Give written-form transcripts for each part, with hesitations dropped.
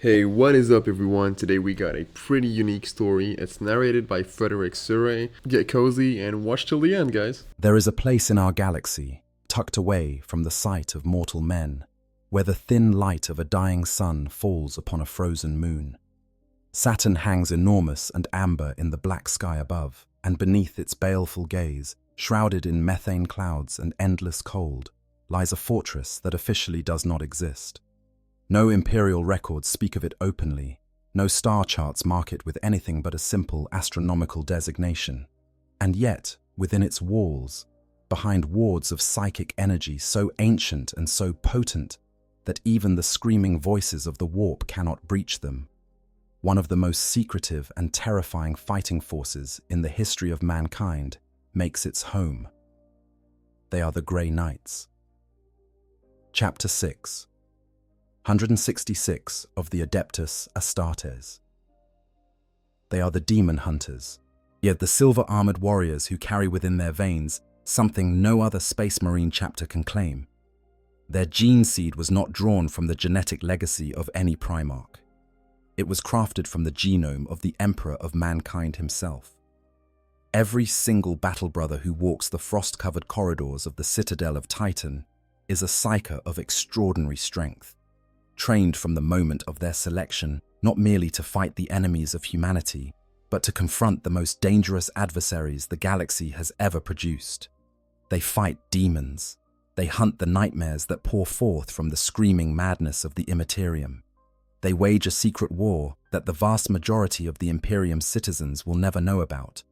Hey, what is up, everyone? Today we got a pretty unique story. It's narrated by Frederick Surrey. Get cozy and watch till the end, guys. There is a place in our galaxy, tucked away from the sight of mortal men, where the thin light of a dying sun falls upon a frozen moon. Saturn hangs enormous and amber in the black sky above, and beneath its baleful gaze, shrouded in methane clouds and endless cold, lies a fortress that officially does not exist. No imperial records speak of it openly, no star charts mark it with anything but a simple astronomical designation. And yet, within its walls, behind wards of psychic energy so ancient and so potent that even the screaming voices of the warp cannot breach them, one of the most secretive and terrifying fighting forces in the history of mankind makes its home. They are the Grey Knights. Chapter 6. 166 of the Adeptus Astartes. They are the demon hunters, yet the silver-armored warriors who carry within their veins something no other Space Marine chapter can claim. Their gene seed was not drawn from the genetic legacy of any Primarch. It was crafted from the genome of the Emperor of mankind himself. Every single battle brother who walks the frost-covered corridors of the Citadel of Titan is a psyker of extraordinary strength, trained from the moment of their selection not merely to fight the enemies of humanity, but to confront the most dangerous adversaries the galaxy has ever produced. They fight demons. They hunt the nightmares that pour forth from the screaming madness of the Imperium. They wage a secret war that the vast majority of the Imperium's citizens will never know about.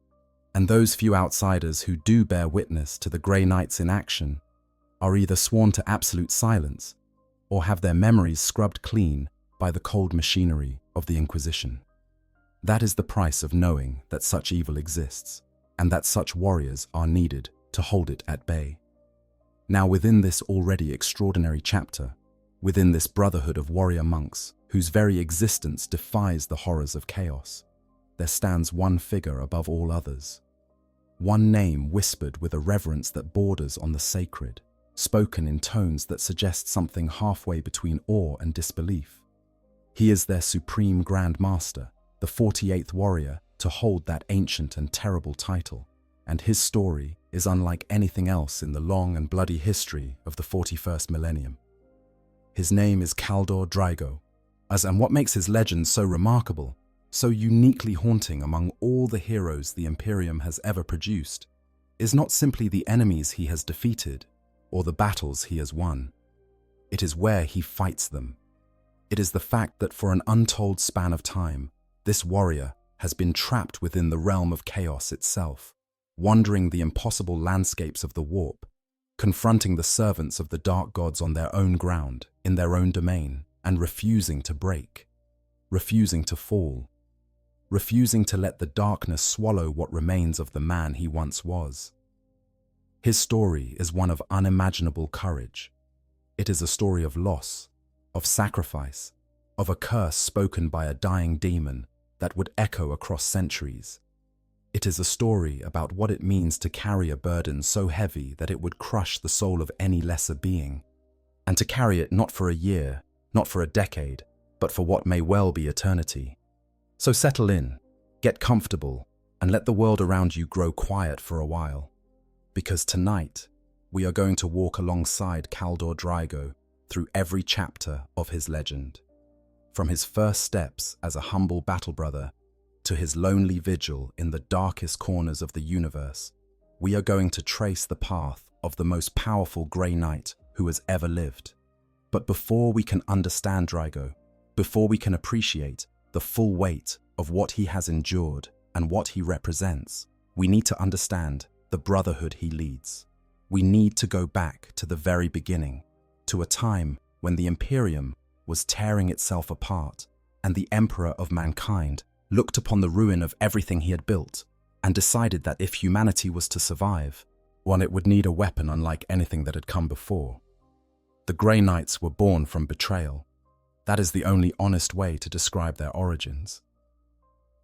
And those few outsiders who do bear witness to the Grey Knights in action are either sworn to absolute silence or have their memories scrubbed clean by the cold machinery of the Inquisition. That is the price of knowing that such evil exists, and that such warriors are needed to hold it at bay. Now within this already extraordinary chapter, within this brotherhood of warrior monks whose very existence defies the horrors of chaos, there stands one figure above all others. One name whispered with a reverence that borders on the sacred, spoken in tones that suggest something halfway between awe and disbelief. He is their supreme Grand Master, the 48th warrior to hold that ancient and terrible title, and his story is unlike anything else in the long and bloody history of the 41st millennium. His name is Kaldor Draigo, and what makes his legend so remarkable, so uniquely haunting among all the heroes the Imperium has ever produced, is not simply the enemies he has defeated, or the battles he has won. It is where he fights them. It is the fact that for an untold span of time, this warrior has been trapped within the realm of chaos itself, wandering the impossible landscapes of the warp, confronting the servants of the dark gods on their own ground, in their own domain, and refusing to break, refusing to fall, refusing to let the darkness swallow what remains of the man he once was. His story is one of unimaginable courage. It is a story of loss, of sacrifice, of a curse spoken by a dying demon that would echo across centuries. It is a story about what it means to carry a burden so heavy that it would crush the soul of any lesser being, and to carry it not for a year, not for a decade, but for what may well be eternity. So settle in, get comfortable, and let the world around you grow quiet for a while. Because tonight, we are going to walk alongside Kaldor Draigo through every chapter of his legend. From his first steps as a humble battle brother to his lonely vigil in the darkest corners of the universe, we are going to trace the path of the most powerful Grey Knight who has ever lived. But before we can understand Draigo, before we can appreciate the full weight of what he has endured and what he represents, we need to understand the brotherhood he leads. We need to go back to the very beginning, to a time when the Imperium was tearing itself apart and the Emperor of mankind looked upon the ruin of everything he had built and decided that if humanity was to survive, one, it would need a weapon unlike anything that had come before. The Grey Knights were born from betrayal. That is the only honest way to describe their origins.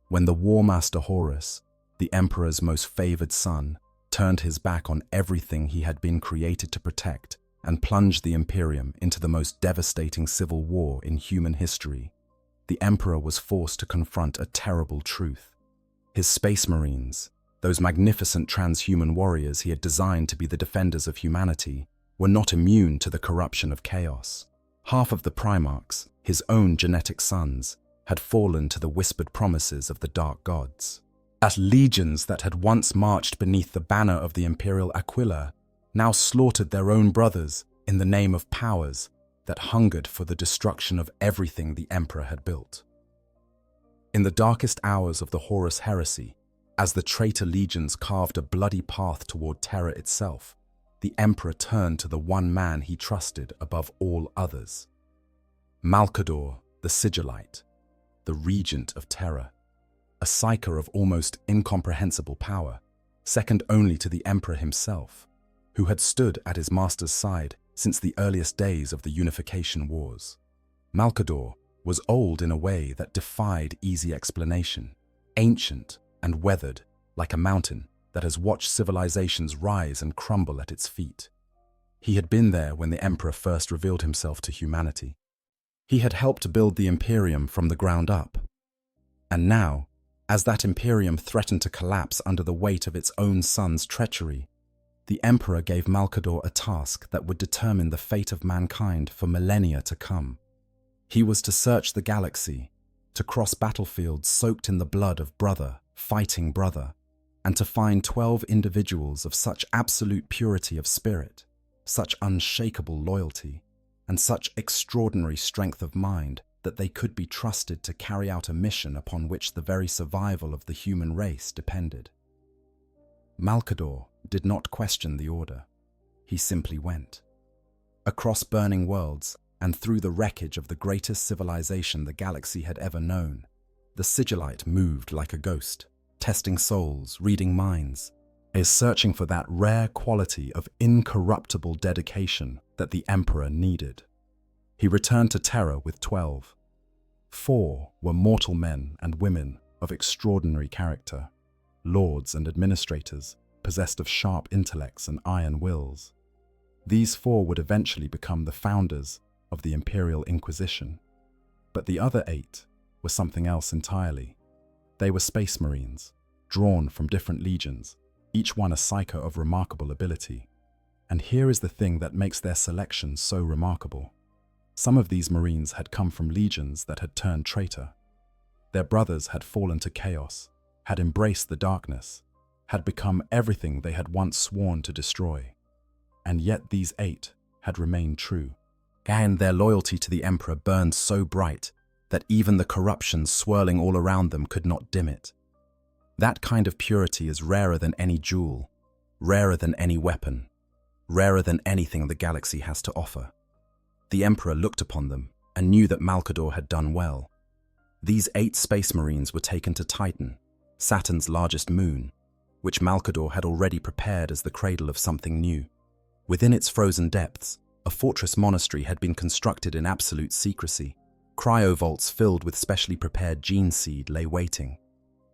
When the War Master Horus, the Emperor's most favored son, turned his back on everything he had been created to protect and plunged the Imperium into the most devastating civil war in human history, the Emperor was forced to confront a terrible truth. His space marines, those magnificent transhuman warriors he had designed to be the defenders of humanity, were not immune to the corruption of chaos. Half of the Primarchs, his own genetic sons, had fallen to the whispered promises of the dark gods. As legions that had once marched beneath the banner of the Imperial Aquila now slaughtered their own brothers in the name of powers that hungered for the destruction of everything the Emperor had built. In the darkest hours of the Horus heresy, as the traitor legions carved a bloody path toward terror itself, the Emperor turned to the one man he trusted above all others. Malcador, the Sigillite, the regent of terror, a psyker of almost incomprehensible power, second only to the Emperor himself, who had stood at his master's side since the earliest days of the Unification Wars. Malcador was old in a way that defied easy explanation, ancient and weathered like a mountain that has watched civilizations rise and crumble at its feet. He had been there when the Emperor first revealed himself to humanity. He had helped build the Imperium from the ground up. And now, as that Imperium threatened to collapse under the weight of its own son's treachery, the Emperor gave Malcador a task that would determine the fate of mankind for millennia to come. He was to search the galaxy, to cross battlefields soaked in the blood of brother fighting brother, and to find 12 individuals of such absolute purity of spirit, such unshakable loyalty, and such extraordinary strength of mind that they could be trusted to carry out a mission upon which the very survival of the human race depended. Malcador did not question the order. He simply went. Across burning worlds and through the wreckage of the greatest civilization the galaxy had ever known, the Sigillite moved like a ghost, testing souls, reading minds, is searching for that rare quality of incorruptible dedication that the Emperor needed. He returned to Terra with 12. 4 were mortal men and women of extraordinary character, lords and administrators possessed of sharp intellects and iron wills. These 4 would eventually become the founders of the Imperial Inquisition. But the other 8 were something else entirely. They were space marines, drawn from different legions, each one a psyker of remarkable ability. And here is the thing that makes their selection so remarkable. Some of these marines had come from legions that had turned traitor. Their brothers had fallen to chaos, had embraced the darkness, had become everything they had once sworn to destroy. And yet these 8 had remained true. And their loyalty to the Emperor burned so bright that even the corruption swirling all around them could not dim it. That kind of purity is rarer than any jewel, rarer than any weapon, rarer than anything the galaxy has to offer. The Emperor looked upon them and knew that Malcador had done well. These 8 space marines were taken to Titan, Saturn's largest moon, which Malcador had already prepared as the cradle of something new. Within its frozen depths, a fortress monastery had been constructed in absolute secrecy. Cryovaults filled with specially prepared gene seed lay waiting.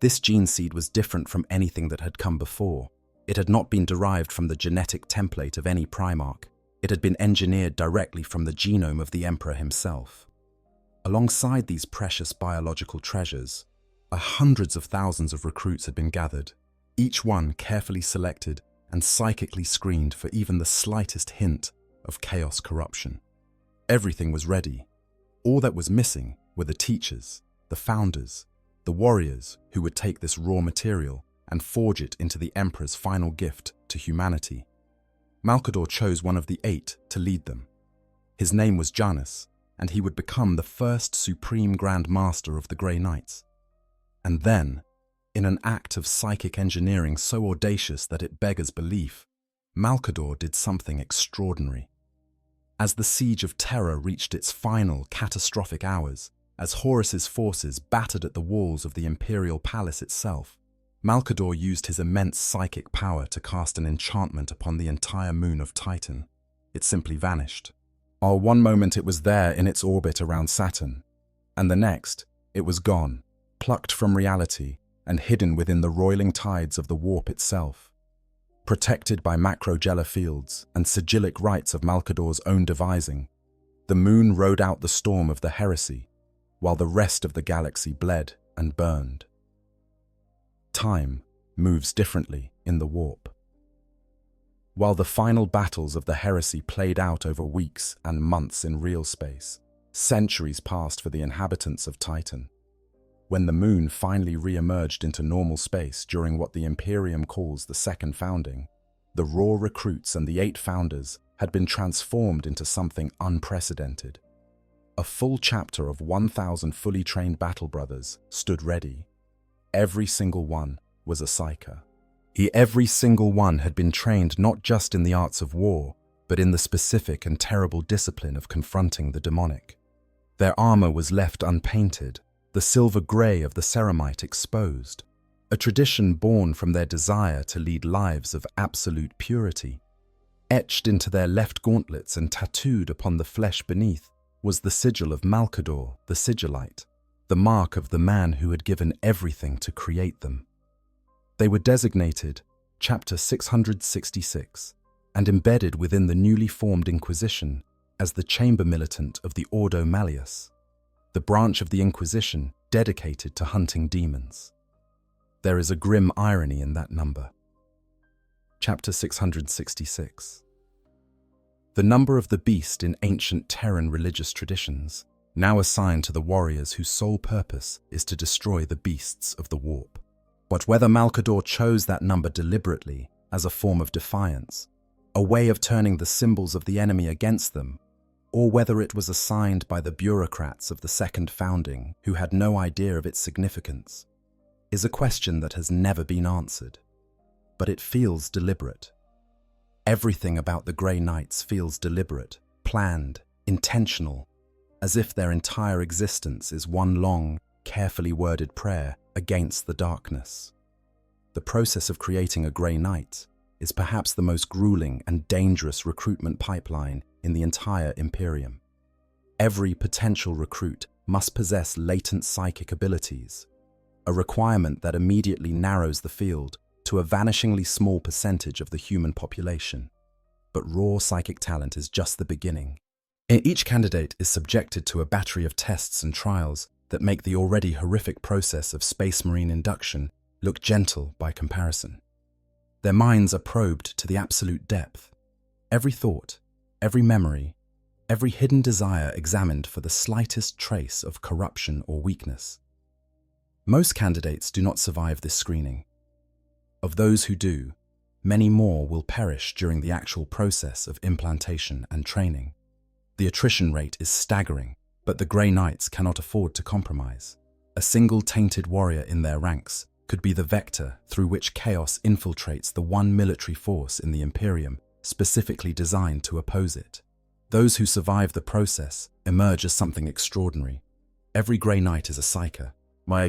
This gene seed was different from anything that had come before. It had not been derived from the genetic template of any Primarch. It had been engineered directly from the genome of the Emperor himself. Alongside these precious biological treasures, hundreds of thousands of recruits had been gathered, each one carefully selected and psychically screened for even the slightest hint of chaos corruption. Everything was ready. All that was missing were the teachers, the founders, the warriors who would take this raw material and forge it into the Emperor's final gift to humanity. Malcador chose one of the 8 to lead them. His name was Janus, and he would become the first supreme Grand Master of the Grey Knights. And then, in an act of psychic engineering so audacious that it beggars belief, Malcador did something extraordinary. As the siege of Terra reached its final catastrophic hours, as Horus's forces battered at the walls of the Imperial Palace itself, Malcador used his immense psychic power to cast an enchantment upon the entire moon of Titan. It simply vanished. One moment it was there in its orbit around Saturn, and the next it was gone, plucked from reality and hidden within the roiling tides of the warp itself. Protected by macrogellar fields and sigillic rites of Malcador's own devising, the moon rode out the storm of the heresy, while the rest of the galaxy bled and burned. Time moves differently in the warp. While the final battles of the heresy played out over weeks and months in real space, centuries passed for the inhabitants of Titan. When the moon finally re-emerged into normal space during what the Imperium calls the Second Founding, the raw recruits and the 8 founders had been transformed into something unprecedented. A full chapter of 1,000 fully trained battle brothers stood ready. Every single one was a psyker. Every single one had been trained not just in the arts of war, but in the specific and terrible discipline of confronting the demonic. Their armor was left unpainted, the silver grey of the ceramite exposed, a tradition born from their desire to lead lives of absolute purity. Etched into their left gauntlets and tattooed upon the flesh beneath was the sigil of Malcador, the sigillite, the mark of the man who had given everything to create them. They were designated Chapter 666 and embedded within the newly formed Inquisition as the chamber militant of the Ordo Malleus, the branch of the Inquisition dedicated to hunting demons. There is a grim irony in that number. Chapter 666. The number of the beast in ancient Terran religious traditions, now assigned to the warriors whose sole purpose is to destroy the beasts of the warp. But whether Malcador chose that number deliberately as a form of defiance, a way of turning the symbols of the enemy against them, or whether it was assigned by the bureaucrats of the Second Founding who had no idea of its significance, is a question that has never been answered. But it feels deliberate. Everything about the Grey Knights feels deliberate, planned, intentional, as if their entire existence is one long, carefully worded prayer against the darkness. The process of creating a Grey Knight is perhaps the most grueling and dangerous recruitment pipeline in the entire Imperium. Every potential recruit must possess latent psychic abilities, a requirement that immediately narrows the field to a vanishingly small percentage of the human population. But raw psychic talent is just the beginning. Each candidate is subjected to a battery of tests and trials that make the already horrific process of Space Marine induction look gentle by comparison. Their minds are probed to the absolute depth. Every thought, every memory, every hidden desire examined for the slightest trace of corruption or weakness. Most candidates do not survive this screening. Of those who do, many more will perish during the actual process of implantation and training. The attrition rate is staggering, but the Grey Knights cannot afford to compromise. A single tainted warrior in their ranks could be the vector through which chaos infiltrates the one military force in the Imperium specifically designed to oppose it. Those who survive the process emerge as something extraordinary. Every Grey Knight is a psyker,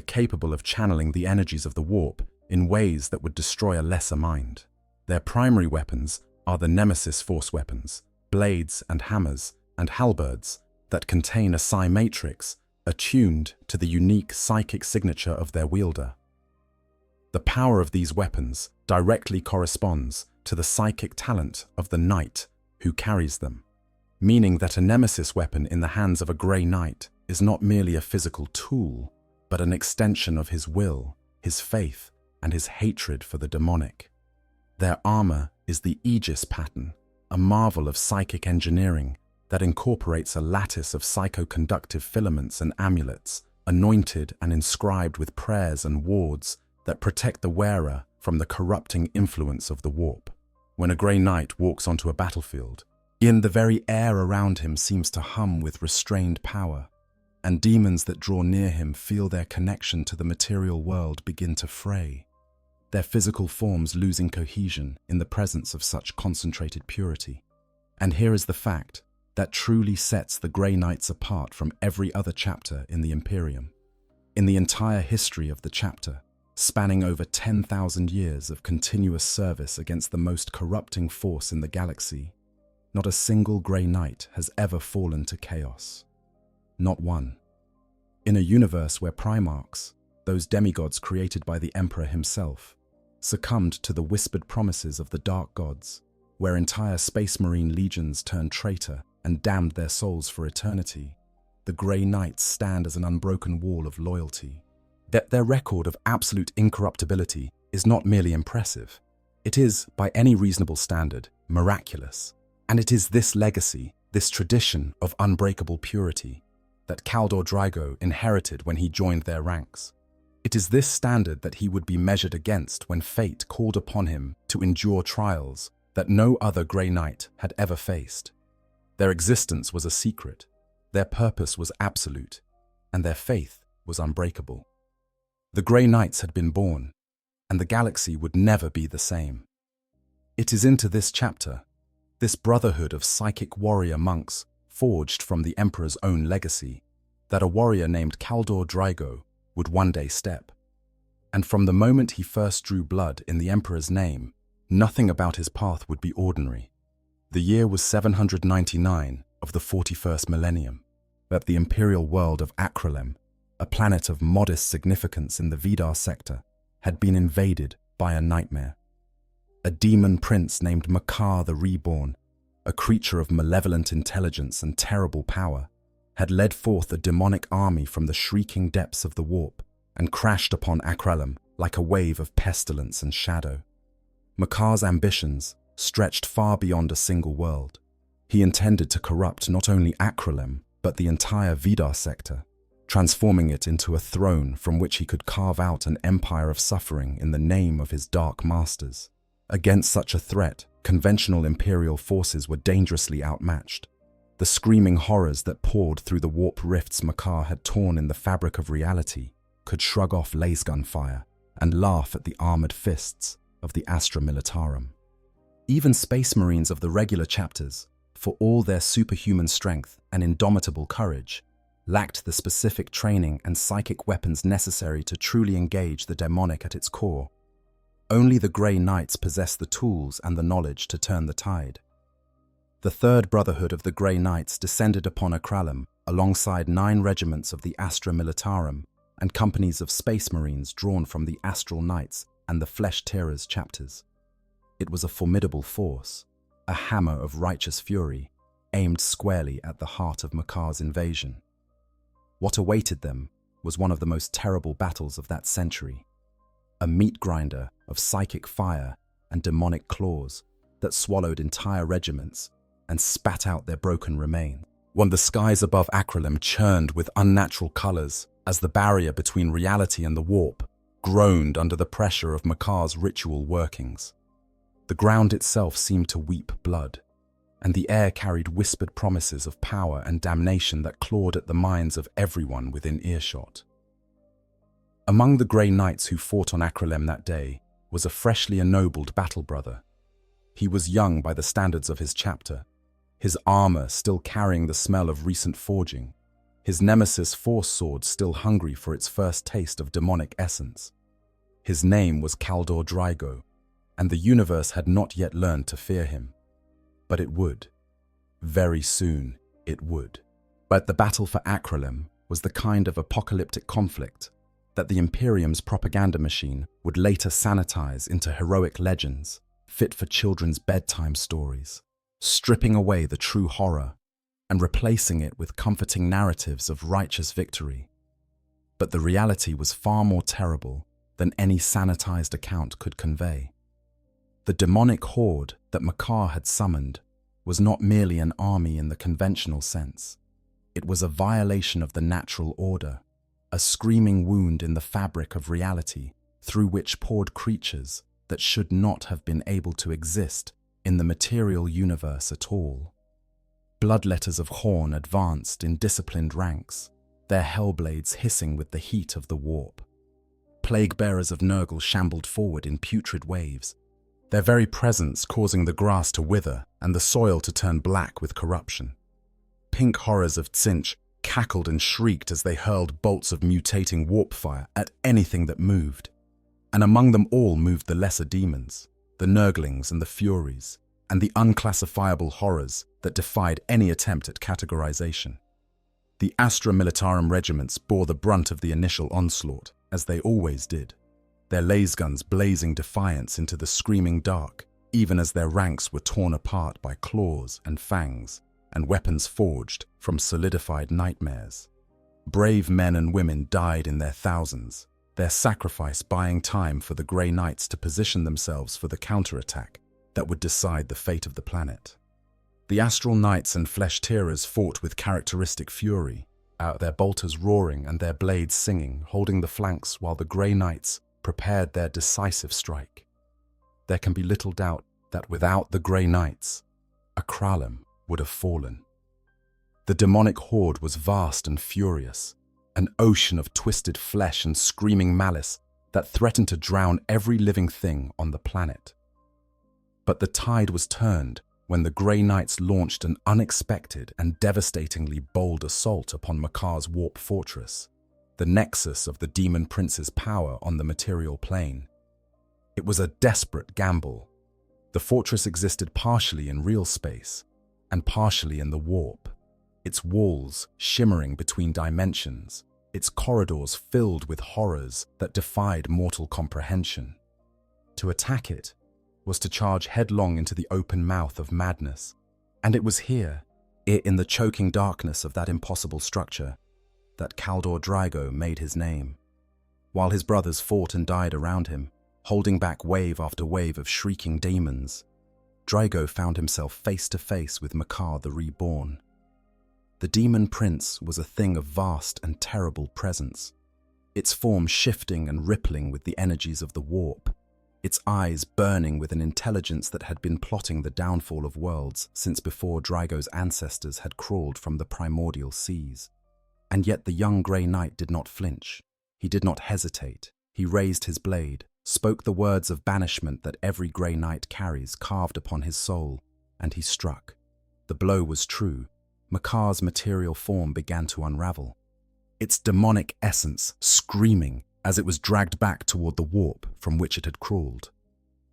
capable of channeling the energies of the warp in ways that would destroy a lesser mind. Their primary weapons are the Nemesis Force weapons, blades and hammers and halberds that contain a psi matrix attuned to the unique psychic signature of their wielder. The power of these weapons directly corresponds to the psychic talent of the knight who carries them, meaning that a Nemesis weapon in the hands of a Grey Knight is not merely a physical tool, but an extension of his will, his faith, and his hatred for the demonic. Their armor is the Aegis pattern, a marvel of psychic engineering that incorporates a lattice of psychoconductive filaments and amulets, anointed and inscribed with prayers and wards that protect the wearer from the corrupting influence of the warp. When a Grey Knight walks onto a battlefield, the very air around him seems to hum with restrained power, and demons that draw near him feel their connection to the material world begin to fray, their physical forms losing cohesion in the presence of such concentrated purity. And here is the fact that truly sets the Grey Knights apart from every other chapter in the Imperium. In the entire history of the chapter, spanning over 10,000 years of continuous service against the most corrupting force in the galaxy, not a single Grey Knight has ever fallen to chaos. Not one. In a universe where Primarchs, those demigods created by the Emperor himself, succumbed to the whispered promises of the Dark Gods, where entire Space Marine legions turned traitor and damned their souls for eternity, the Grey Knights stand as an unbroken wall of loyalty. That their record of absolute incorruptibility is not merely impressive. It is, by any reasonable standard, miraculous. And it is this legacy, this tradition of unbreakable purity, that Kaldor Draigo inherited when he joined their ranks. It is this standard that he would be measured against when fate called upon him to endure trials that no other Grey Knight had ever faced. Their existence was a secret, their purpose was absolute, and their faith was unbreakable. The Grey Knights had been born, and the galaxy would never be the same. It is into this chapter, this brotherhood of psychic warrior monks forged from the Emperor's own legacy, that a warrior named Kaldor Draigo would one day step. And from the moment he first drew blood in the Emperor's name, nothing about his path would be ordinary. The year was 799 of the 41st Millennium, that the imperial world of Acrylem, a planet of modest significance in the Vidar sector, had been invaded by a nightmare. A demon prince named Macar the Reborn, a creature of malevolent intelligence and terrible power, had led forth a demonic army from the shrieking depths of the warp and crashed upon Acrylem like a wave of pestilence and shadow. Macar's ambitions stretched far beyond a single world. He intended to corrupt not only Acrylem, but the entire Vidar sector, transforming it into a throne from which he could carve out an empire of suffering in the name of his dark masters. Against such a threat, conventional imperial forces were dangerously outmatched. The screaming horrors that poured through the warp rifts Macar had torn in the fabric of reality could shrug off lasgun fire and laugh at the armored fists of the Astra Militarum. Even space marines of the regular chapters, for all their superhuman strength and indomitable courage, lacked the specific training and psychic weapons necessary to truly engage the demonic at its core. Only the Grey Knights possessed the tools and the knowledge to turn the tide. The third brotherhood of the Grey Knights descended upon Acrylem alongside 9 regiments of the Astra Militarum and companies of space marines drawn from the Astral Knights and the Flesh Tearers chapters. It was a formidable force, a hammer of righteous fury, aimed squarely at the heart of Macar's invasion. What awaited them was one of the most terrible battles of that century, a meat grinder of psychic fire and demonic claws that swallowed entire regiments and spat out their broken remains. When the skies above Acrylem churned with unnatural colors as the barrier between reality and the warp groaned under the pressure of Macar's ritual workings. The ground itself seemed to weep blood, and the air carried whispered promises of power and damnation that clawed at the minds of everyone within earshot. Among the Grey Knights who fought on Acrylem that day was a freshly ennobled battle brother. He was young by the standards of his chapter, his armor still carrying the smell of recent forging, his nemesis force sword still hungry for its first taste of demonic essence. His name was Kaldor Draigo, and the universe had not yet learned to fear him. But it would. Very soon, it would. But the battle for Acrylem was the kind of apocalyptic conflict that the Imperium's propaganda machine would later sanitize into heroic legends fit for children's bedtime stories, stripping away the true horror and replacing it with comforting narratives of righteous victory. But the reality was far more terrible than any sanitized account could convey. The demonic horde that Macar had summoned was not merely an army in the conventional sense. It was a violation of the natural order, a screaming wound in the fabric of reality through which poured creatures that should not have been able to exist in the material universe at all. Bloodletters of Horn advanced in disciplined ranks, their hellblades hissing with the heat of the warp. Plague-bearers of Nurgle shambled forward in putrid waves, their very presence causing the grass to wither and the soil to turn black with corruption. Pink horrors of Tzinch cackled and shrieked as they hurled bolts of mutating warp fire at anything that moved. And among them all moved the lesser demons, the Nurglings and the Furies, and the unclassifiable horrors that defied any attempt at categorization. The Astra Militarum regiments bore the brunt of the initial onslaught, as they always did, their lasguns blazing defiance into the screaming dark, even as their ranks were torn apart by claws and fangs. and weapons forged from solidified nightmares. Brave men and women died in their thousands, their sacrifice buying time for the Grey Knights to position themselves for the counterattack that would decide the fate of the planet. The Astral Knights and Flesh-Tearers fought with characteristic fury, their bolters roaring and their blades singing, holding the flanks while the Grey Knights prepared their decisive strike. There can be little doubt that without the Grey Knights, Acrylem would have fallen. The demonic horde was vast and furious, an ocean of twisted flesh and screaming malice that threatened to drown every living thing on the planet. But the tide was turned when the Grey Knights launched an unexpected and devastatingly bold assault upon Macar's warp fortress, the nexus of the Demon Prince's power on the material plane. It was a desperate gamble. The fortress existed partially in real space and partially in the warp, its walls shimmering between dimensions, its corridors filled with horrors that defied mortal comprehension. To attack it was to charge headlong into the open mouth of madness, and it was here, in the choking darkness of that impossible structure, that Kaldor Draigo made his name. While his brothers fought and died around him, holding back wave after wave of shrieking demons, Draigo found himself face to face with Macar the Reborn. The Demon Prince was a thing of vast and terrible presence, its form shifting and rippling with the energies of the warp, its eyes burning with an intelligence that had been plotting the downfall of worlds since before Draigo's ancestors had crawled from the primordial seas. And yet the young Grey Knight did not flinch. He did not hesitate. He raised his blade, spoke the words of banishment that every Grey Knight carries carved upon his soul, and he struck. The blow was true. Macar's material form began to unravel, its demonic essence screaming as it was dragged back toward the warp from which it had crawled.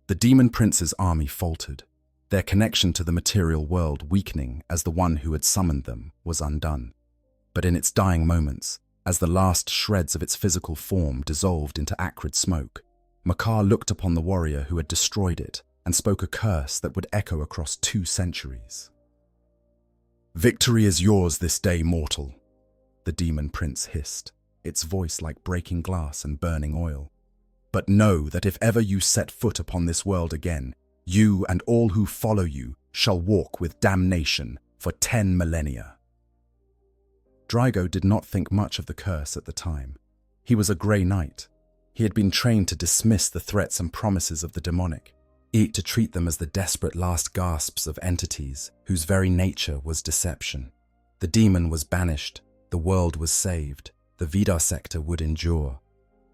The Demon Prince's army faltered, their connection to the material world weakening as the one who had summoned them was undone. But in its dying moments, as the last shreds of its physical form dissolved into acrid smoke, Macar looked upon the warrior who had destroyed it and spoke a curse that would echo across 2 centuries. "Victory is yours this day, mortal," the Demon Prince hissed, its voice like breaking glass and burning oil. "But know that if ever you set foot upon this world again, you and all who follow you shall walk with damnation for 10 millennia." Draigo did not think much of the curse at the time. He was a Grey Knight. He had been trained to dismiss the threats and promises of the demonic, to treat them as the desperate last gasps of entities whose very nature was deception. The demon was banished, the world was saved, the Vidar sector would endure.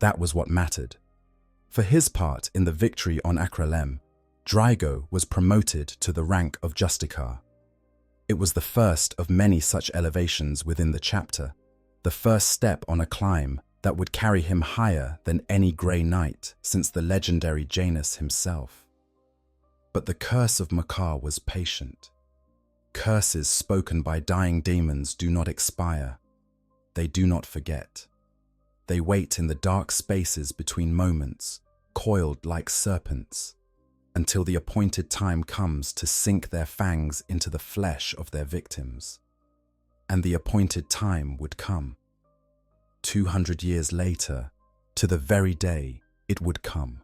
That was what mattered. For his part in the victory on Acrylem, Draigo was promoted to the rank of Justicar. It was the first of many such elevations within the chapter, the first step on a climb that would carry him higher than any Grey Knight since the legendary Janus himself. But the curse of Macar was patient. Curses spoken by dying demons do not expire. They do not forget. They wait in the dark spaces between moments, coiled like serpents, until the appointed time comes to sink their fangs into the flesh of their victims. And the appointed time would come. 200 years later, to the very day, it would come.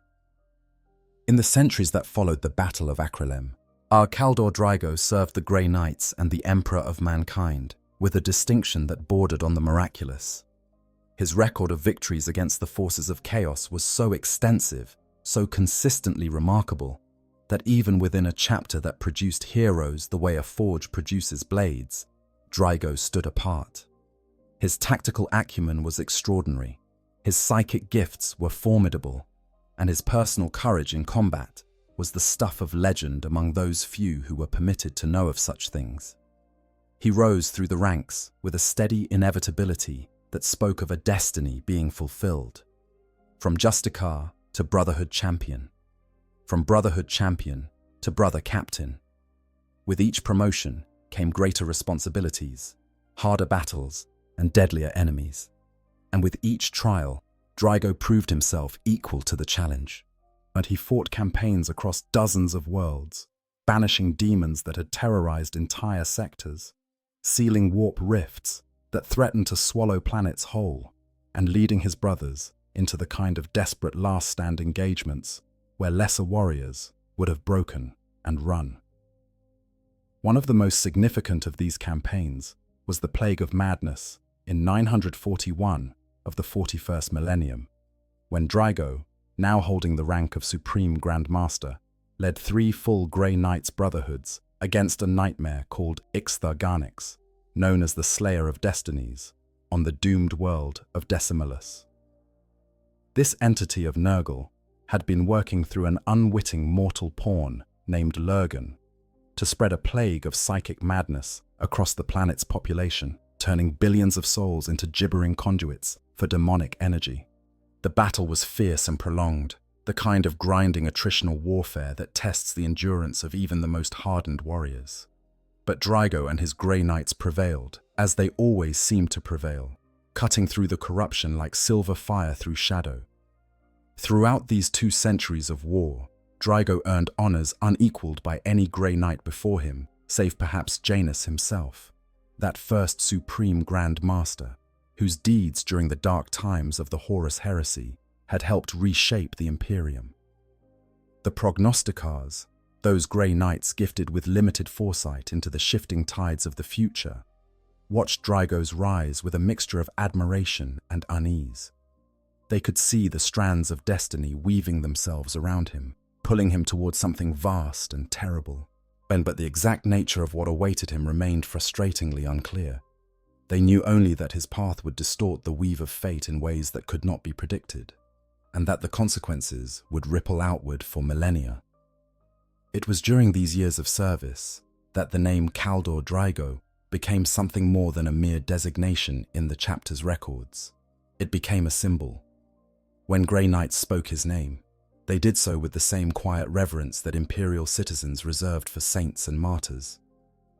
In the centuries that followed the Battle of Acrylem, our Kaldor Draigo served the Grey Knights and the Emperor of Mankind with a distinction that bordered on the miraculous. His record of victories against the forces of chaos was so extensive, so consistently remarkable, that even within a chapter that produced heroes the way a forge produces blades, Draigo stood apart. His tactical acumen was extraordinary, his psychic gifts were formidable, and his personal courage in combat was the stuff of legend among those few who were permitted to know of such things. He rose through the ranks with a steady inevitability that spoke of a destiny being fulfilled. From Justicar to Brotherhood Champion, from Brotherhood Champion to Brother Captain. With each promotion came greater responsibilities, harder battles, and deadlier enemies. And with each trial, Draigo proved himself equal to the challenge. But he fought campaigns across dozens of worlds, banishing demons that had terrorized entire sectors, sealing warp rifts that threatened to swallow planets whole, and leading his brothers into the kind of desperate last-stand engagements where lesser warriors would have broken and run. One of the most significant of these campaigns was the Plague of Madness in 941 of the 41st Millennium, when Draigo, now holding the rank of Supreme Grand Master, led 3 full Grey Knights brotherhoods against a nightmare called Ixtharganix, known as the Slayer of Destinies, on the doomed world of Decimolus. This entity of Nurgle had been working through an unwitting mortal pawn named Lurgan to spread a plague of psychic madness across the planet's population, turning billions of souls into gibbering conduits for demonic energy. The battle was fierce and prolonged, the kind of grinding attritional warfare that tests the endurance of even the most hardened warriors. But Draigo and his Grey Knights prevailed, as they always seemed to prevail, cutting through the corruption like silver fire through shadow. Throughout these 2 centuries of war, Draigo earned honors unequaled by any Grey Knight before him, save perhaps Janus himself, that first Supreme Grand Master, whose deeds during the dark times of the Horus Heresy had helped reshape the Imperium. The Prognosticars, those Grey Knights gifted with limited foresight into the shifting tides of the future, watched Draigo's rise with a mixture of admiration and unease. They could see the strands of destiny weaving themselves around him, pulling him towards something vast and terrible. But the exact nature of what awaited him remained frustratingly unclear. They knew only that his path would distort the weave of fate in ways that could not be predicted, and that the consequences would ripple outward for millennia. It was during these years of service that the name Kaldor Draigo became something more than a mere designation in the chapter's records. It became a symbol. When Grey Knights spoke his name, they did so with the same quiet reverence that Imperial citizens reserved for saints and martyrs.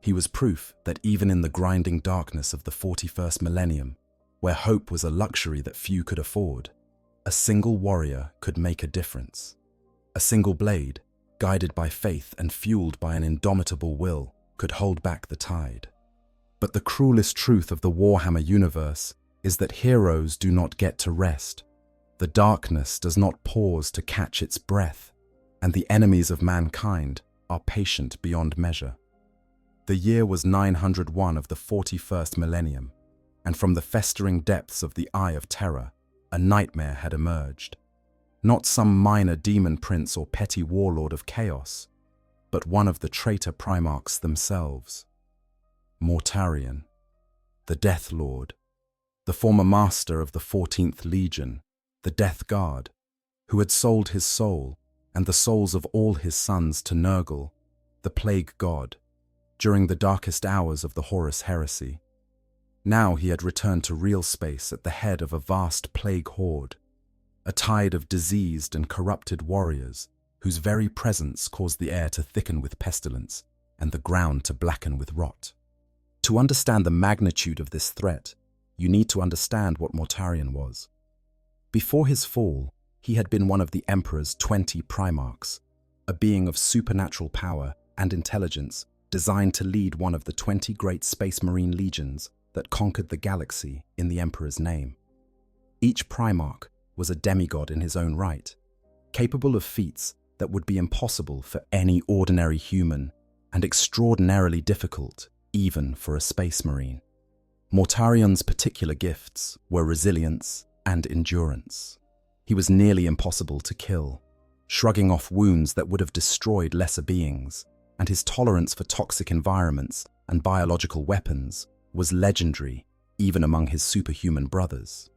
He was proof that even in the grinding darkness of the 41st Millennium, where hope was a luxury that few could afford, a single warrior could make a difference. A single blade, guided by faith and fueled by an indomitable will, could hold back the tide. But the cruelest truth of the Warhammer universe is that heroes do not get to rest. The darkness does not pause to catch its breath, and the enemies of mankind are patient beyond measure. The year was 901 of the 41st Millennium, and from the festering depths of the Eye of Terror, a nightmare had emerged. Not some minor demon prince or petty warlord of chaos, but one of the traitor Primarchs themselves. Mortarion, the Death Lord, the former master of the 14th Legion, the Death Guard, who had sold his soul and the souls of all his sons to Nurgle, the Plague God, during the darkest hours of the Horus Heresy. Now he had returned to real space at the head of a vast plague horde, a tide of diseased and corrupted warriors whose very presence caused the air to thicken with pestilence and the ground to blacken with rot. To understand the magnitude of this threat, you need to understand what Mortarion was. Before his fall, he had been one of the Emperor's 20 Primarchs, a being of supernatural power and intelligence designed to lead one of the 20 great Space Marine legions that conquered the galaxy in the Emperor's name. Each Primarch was a demigod in his own right, capable of feats that would be impossible for any ordinary human and extraordinarily difficult even for a Space Marine. Mortarion's particular gifts were resilience and endurance. He was nearly impossible to kill, shrugging off wounds that would have destroyed lesser beings, and his tolerance for toxic environments and biological weapons was legendary even among his superhuman brothers.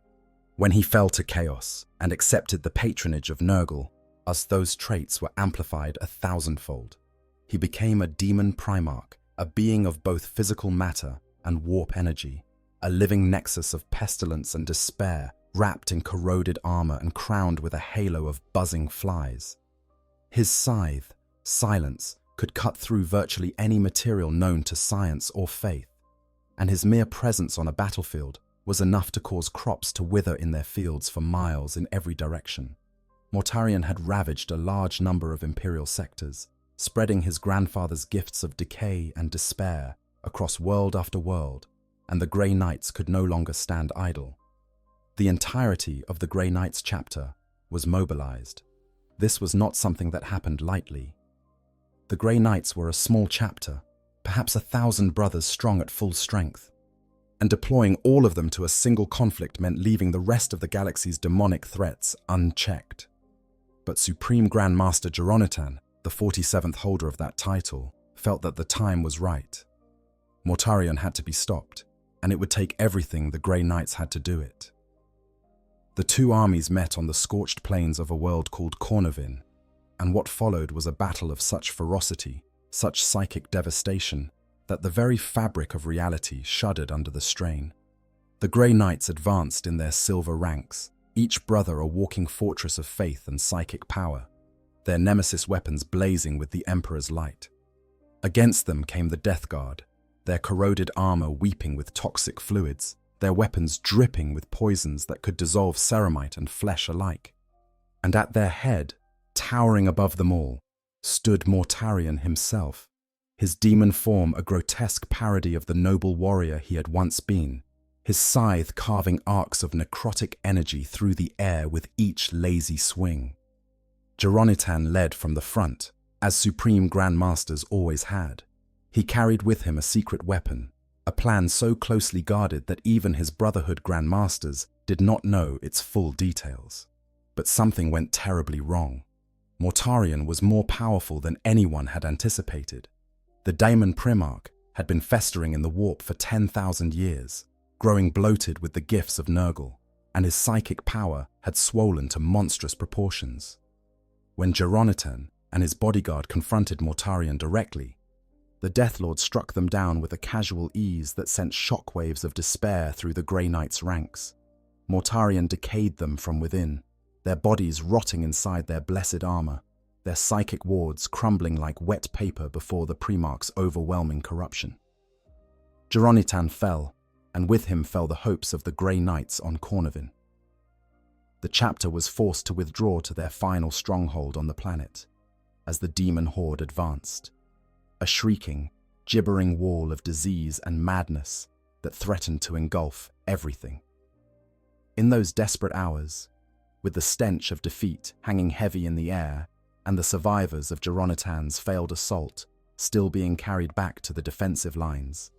When he fell to chaos and accepted the patronage of Nurgle, as those traits were amplified 1,000-fold, he became a demon Primarch, a being of both physical matter and warp energy, a living nexus of pestilence and despair, wrapped in corroded armor and crowned with a halo of buzzing flies. His scythe, Silence, could cut through virtually any material known to science or faith, and his mere presence on a battlefield was enough to cause crops to wither in their fields for miles in every direction. Mortarion had ravaged a large number of Imperial sectors, spreading his grandfather's gifts of decay and despair across world after world, and the Grey Knights could no longer stand idle. The entirety of the Grey Knights chapter was mobilized. This was not something that happened lightly. The Grey Knights were a small chapter, perhaps 1,000 brothers strong at full strength, and deploying all of them to a single conflict meant leaving the rest of the galaxy's demonic threats unchecked. But Supreme Grand Master Geronitan, the 47th holder of that title, felt that the time was right. Mortarion had to be stopped, and it would take everything the Grey Knights had to do it. The two armies met on the scorched plains of a world called Cornavin, and what followed was a battle of such ferocity, such psychic devastation, that the very fabric of reality shuddered under the strain. The Grey Knights advanced in their silver ranks, each brother a walking fortress of faith and psychic power, their nemesis weapons blazing with the Emperor's light. Against them came the Death Guard, their corroded armor weeping with toxic fluids, their weapons dripping with poisons that could dissolve ceramite and flesh alike. And at their head, towering above them all, stood Mortarion himself, his demon form a grotesque parody of the noble warrior he had once been, his scythe carving arcs of necrotic energy through the air with each lazy swing. Geronitan led from the front, as Supreme Grand Masters always had. He carried with him a secret weapon, a plan so closely guarded that even his Brotherhood Grand Masters did not know its full details. But something went terribly wrong. Mortarion was more powerful than anyone had anticipated. The Daemon Primarch had been festering in the warp for 10,000 years, growing bloated with the gifts of Nurgle, and his psychic power had swollen to monstrous proportions. When Geronitan and his bodyguard confronted Mortarion directly, the Deathlord struck them down with a casual ease that sent shockwaves of despair through the Grey Knights' ranks. Mortarion decayed them from within, their bodies rotting inside their blessed armor, their psychic wards crumbling like wet paper before the Primarch's overwhelming corruption. Geronitan fell, and with him fell the hopes of the Grey Knights on Cornavin. The chapter was forced to withdraw to their final stronghold on the planet, as the demon horde advanced. A shrieking, gibbering wall of disease and madness that threatened to engulf everything. In those desperate hours, with the stench of defeat hanging heavy in the air and the survivors of Geronitan's failed assault still being carried back to the defensive lines,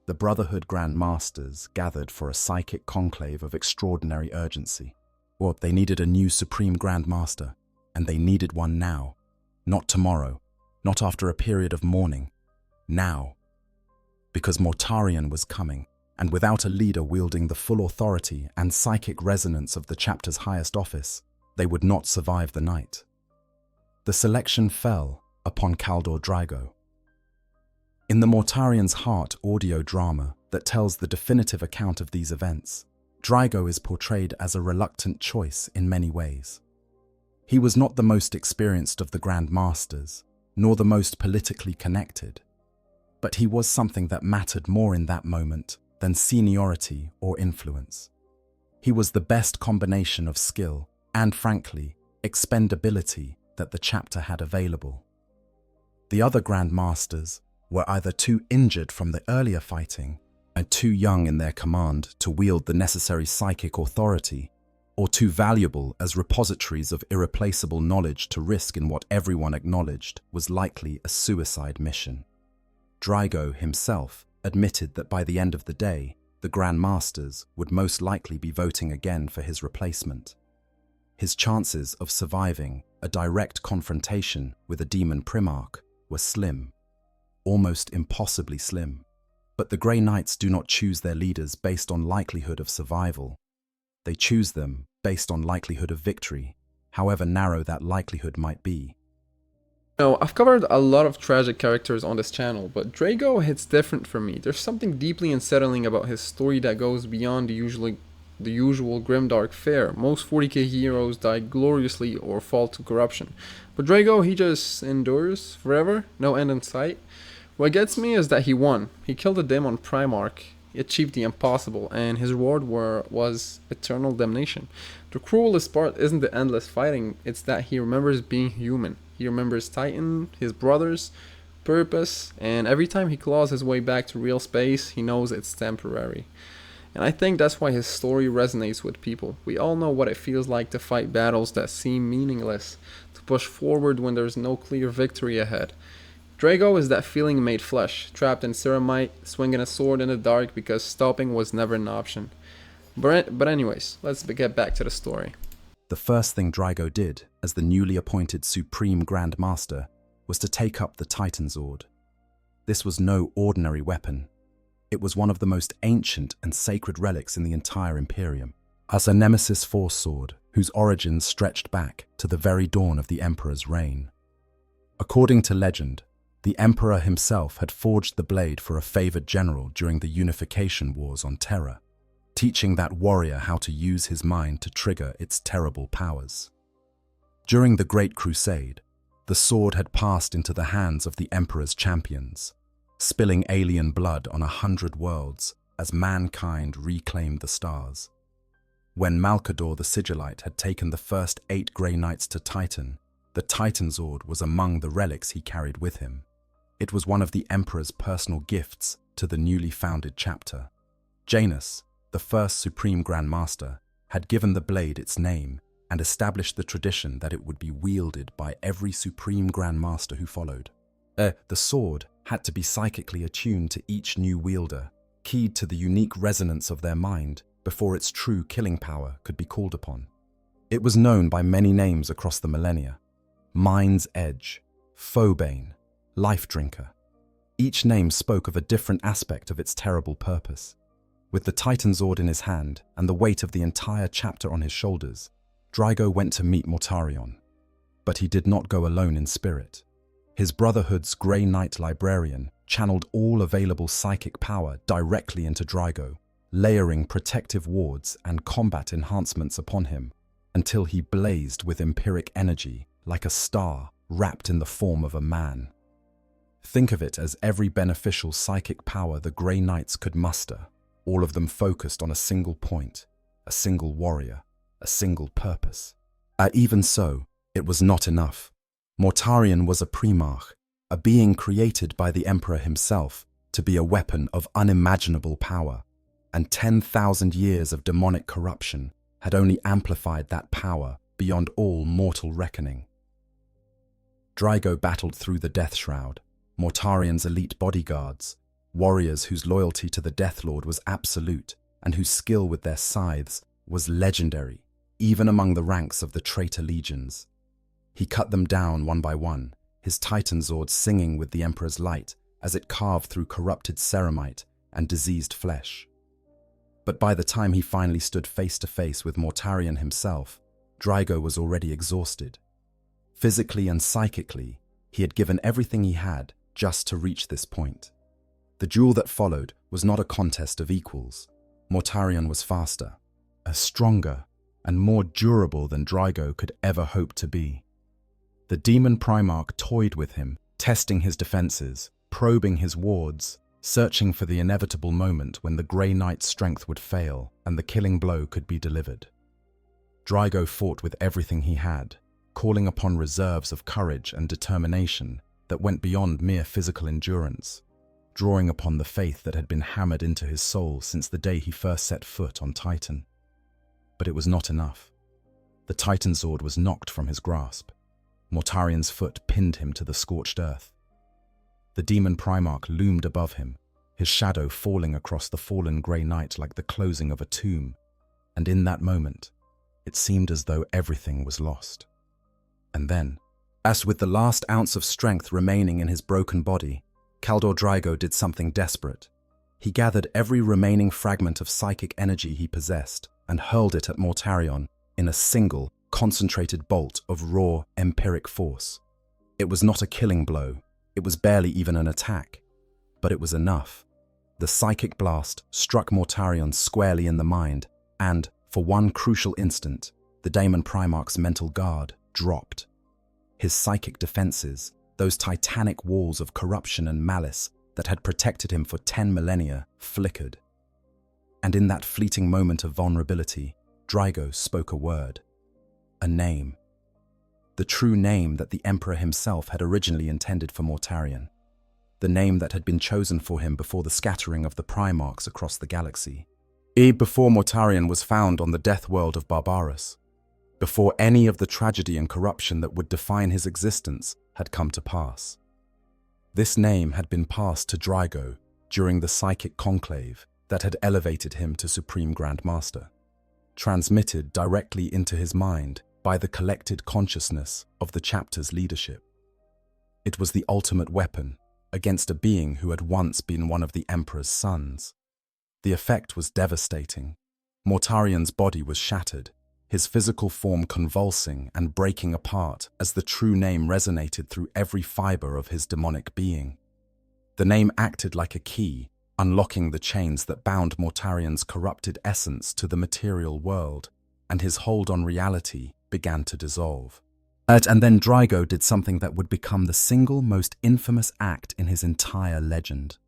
the Brotherhood Grand Masters gathered for a psychic conclave of extraordinary urgency. Or they needed a new Supreme Grand Master, and they needed one now, not tomorrow, not after a period of mourning, now. Because Mortarion was coming, and without a leader wielding the full authority and psychic resonance of the chapter's highest office, they would not survive the night. The selection fell upon Kaldor Draigo. In the Mortarion's Heart audio drama that tells the definitive account of these events, Draigo is portrayed as a reluctant choice in many ways. He was not the most experienced of the Grand Masters, nor the most politically connected, but he was something that mattered more in that moment than seniority or influence. He was the best combination of skill and, frankly, expendability that the chapter had available. The other Grand Masters were either too injured from the earlier fighting and too young in their command to wield the necessary psychic authority, or too valuable as repositories of irreplaceable knowledge to risk in what everyone acknowledged was likely a suicide mission. Draigo himself admitted that by the end of the day, the Grand Masters would most likely be voting again for his replacement. His chances of surviving a direct confrontation with a demon Primarch were slim, almost impossibly slim. But the Grey Knights do not choose their leaders based on likelihood of survival. They choose them based on likelihood of victory, however narrow that likelihood might be. Now, I've covered a lot of tragic characters on this channel, but Draigo hits different for me. There's something deeply unsettling about his story that goes beyond the usual grimdark fare. Most 40k heroes die gloriously or fall to corruption, but Draigo, he just endures forever, no end in sight. What gets me is that he won. He killed a demon Primarch He achieved the impossible, and his reward was eternal damnation. The cruelest part isn't the endless fighting, it's that he remembers being human. He remembers Titan, his brothers, purpose, and every time he claws his way back to real space, he knows it's temporary. And I think that's why his story resonates with people. We all know what it feels like to fight battles that seem meaningless, to push forward when there's no clear victory ahead. Draigo is that feeling made flesh, trapped in ceramite, swinging a sword in the dark because stopping was never an option. But anyways, let's get back to the story. The first thing Draigo did, as the newly appointed Supreme Grand Master, was to take up the Titan Sword. This was no ordinary weapon. It was one of the most ancient and sacred relics in the entire Imperium, as a Nemesis Force sword whose origins stretched back to the very dawn of the Emperor's reign. According to legend, the Emperor himself had forged the blade for a favored general during the Unification Wars on Terra, teaching that warrior how to use his mind to trigger its terrible powers. During the Great Crusade, the sword had passed into the hands of the Emperor's champions, spilling alien blood on 100 worlds as mankind reclaimed the stars. When Malcador the Sigillite had taken the first 8 Grey Knights to Titan, the Titan Sword was among the relics he carried with him. It was one of the Emperor's personal gifts to the newly founded chapter. Janus, the first Supreme Grand Master, had given the blade its name and established the tradition that it would be wielded by every Supreme Grand Master who followed. The sword had to be psychically attuned to each new wielder, keyed to the unique resonance of their mind before its true killing power could be called upon. It was known by many names across the millennia: Mind's Edge, Foebane, Life Drinker. Each name spoke of a different aspect of its terrible purpose. With the Titan Sword in his hand and the weight of the entire chapter on his shoulders, Draigo went to meet Mortarion. But he did not go alone in spirit. His Brotherhood's Grey Knight Librarian channeled all available psychic power directly into Draigo, layering protective wards and combat enhancements upon him until he blazed with empiric energy like a star wrapped in the form of a man. Think of it as every beneficial psychic power the Grey Knights could muster, all of them focused on a single point, a single warrior, a single purpose. Even so, it was not enough. Mortarion was a primarch, a being created by the Emperor himself to be a weapon of unimaginable power, and 10,000 years of demonic corruption had only amplified that power beyond all mortal reckoning. Draigo battled through the Death Shroud, Mortarion's elite bodyguards, warriors whose loyalty to the Death Lord was absolute and whose skill with their scythes was legendary, even among the ranks of the traitor legions. He cut them down one by one, his Titan Sword singing with the Emperor's light as it carved through corrupted ceramite and diseased flesh. But by the time he finally stood face to face with Mortarion himself, Draigo was already exhausted. Physically and psychically, he had given everything he had just to reach this point. The duel that followed was not a contest of equals. Mortarion was faster, stronger, and more durable than Draigo could ever hope to be. The Demon Primarch toyed with him, testing his defenses, probing his wards, searching for the inevitable moment when the Grey Knight's strength would fail and the killing blow could be delivered. Draigo fought with everything he had, calling upon reserves of courage and determination that went beyond mere physical endurance, drawing upon the faith that had been hammered into his soul since the day he first set foot on Titan. But it was not enough. The Titan Sword was knocked from his grasp. Mortarion's foot pinned him to the scorched earth. The Demon Primarch loomed above him, his shadow falling across the fallen Grey Knight like the closing of a tomb, and in that moment, it seemed as though everything was lost. And then, as with the last ounce of strength remaining in his broken body, Kaldor Draigo did something desperate. He gathered every remaining fragment of psychic energy he possessed and hurled it at Mortarion in a single, concentrated bolt of raw, empiric force. It was not a killing blow. It was barely even an attack. But it was enough. The psychic blast struck Mortarion squarely in the mind, and, for one crucial instant, the Demon Primarch's mental guard dropped. His psychic defenses, those titanic walls of corruption and malice that had protected him for 10 millennia, flickered. And in that fleeting moment of vulnerability, Draigo spoke a word. A name. The true name that the Emperor himself had originally intended for Mortarion. The name that had been chosen for him before the scattering of the Primarchs across the galaxy. Before Mortarion was found on the death world of Barbarus. Before any of the tragedy and corruption that would define his existence had come to pass. This name had been passed to Draigo during the psychic conclave that had elevated him to Supreme Grand Master, transmitted directly into his mind by the collected consciousness of the chapter's leadership. It was the ultimate weapon against a being who had once been one of the Emperor's sons. The effect was devastating. Mortarion's body was shattered, his physical form convulsing and breaking apart as the true name resonated through every fiber of his demonic being. The name acted like a key, unlocking the chains that bound Mortarion's corrupted essence to the material world, and his hold on reality began to dissolve. And then Draigo did something that would become the single most infamous act in his entire legend.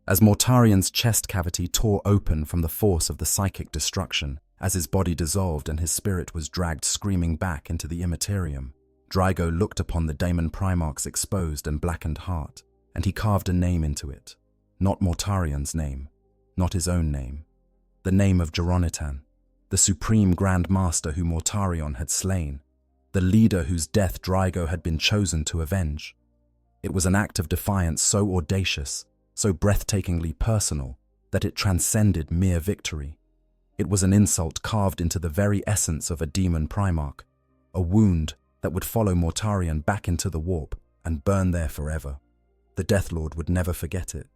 As Mortarion's chest cavity tore open from the force of the psychic destruction, as his body dissolved and his spirit was dragged screaming back into the Imperium, Draigo looked upon the Daemon Primarch's exposed and blackened heart, and he carved a name into it. Not Mortarion's name, not his own name. The name of Geronitan, the Supreme Grand Master who Mortarion had slain, the leader whose death Draigo had been chosen to avenge. It was an act of defiance so audacious, so breathtakingly personal, that it transcended mere victory. It was an insult carved into the very essence of a demon Primarch, a wound that would follow Mortarion back into the warp and burn there forever. The Deathlord would never forget it.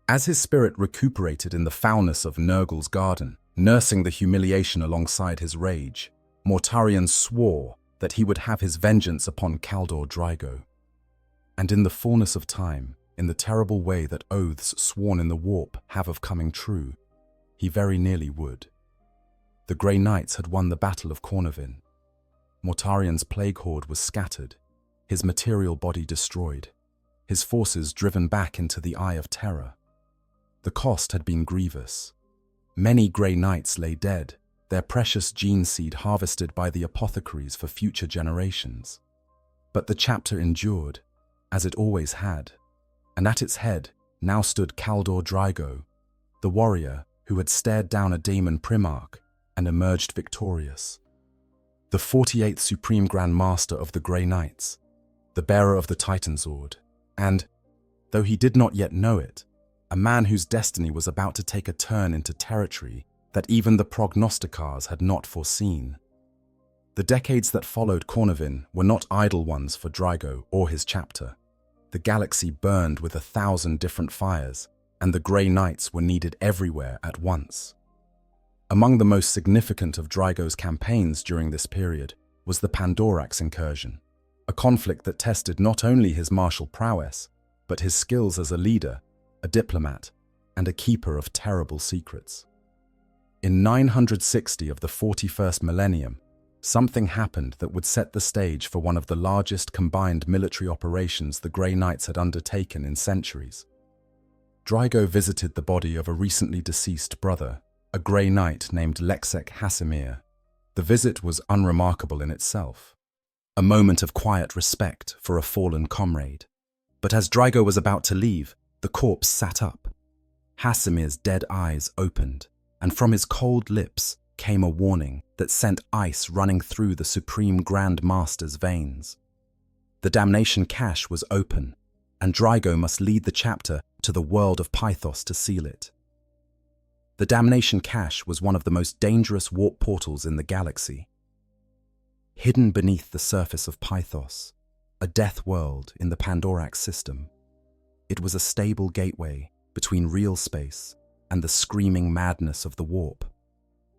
As his spirit recuperated in the foulness of Nurgle's garden, nursing the humiliation alongside his rage, Mortarion swore that he would have his vengeance upon Kaldor Draigo. And in the fullness of time, in the terrible way that oaths sworn in the warp have of coming true, he very nearly would. The Grey Knights had won the Battle of Cornavin. Mortarion's plague horde was scattered, his material body destroyed, his forces driven back into the Eye of Terror. The cost had been grievous. Many Grey Knights lay dead, their precious gene seed harvested by the apothecaries for future generations. But the chapter endured, as it always had, and at its head now stood Kaldor Draigo, the warrior who had stared down a Daemon Primarch and emerged victorious. The 48th Supreme Grand Master of the Grey Knights, the bearer of the Titansword, and, though he did not yet know it, a man whose destiny was about to take a turn into territory that even the prognosticars had not foreseen. The decades that followed Cornavin were not idle ones for Draigo or his chapter. The galaxy burned with 1,000 different fires, and the Grey Knights were needed everywhere at once. Among the most significant of Draigo's campaigns during this period was the Pandoraax incursion, a conflict that tested not only his martial prowess, but his skills as a leader, a diplomat, and a keeper of terrible secrets. In 960 of the 41st Millennium, something happened that would set the stage for one of the largest combined military operations the Grey Knights had undertaken in centuries. Draigo visited the body of a recently deceased brother, a Grey Knight named Lexek Hasimir. The visit was unremarkable in itself, a moment of quiet respect for a fallen comrade. But as Draigo was about to leave, the corpse sat up. Hasimir's dead eyes opened, and from his cold lips came a warning that sent ice running through the Supreme Grand Master's veins. The damnation cache was open, and Draigo must lead the chapter to the world of Pythos to seal it. The damnation cache was one of the most dangerous warp portals in the galaxy. Hidden beneath the surface of Pythos, a death world in the Pandoraax system, it was a stable gateway between real space and the screaming madness of the warp,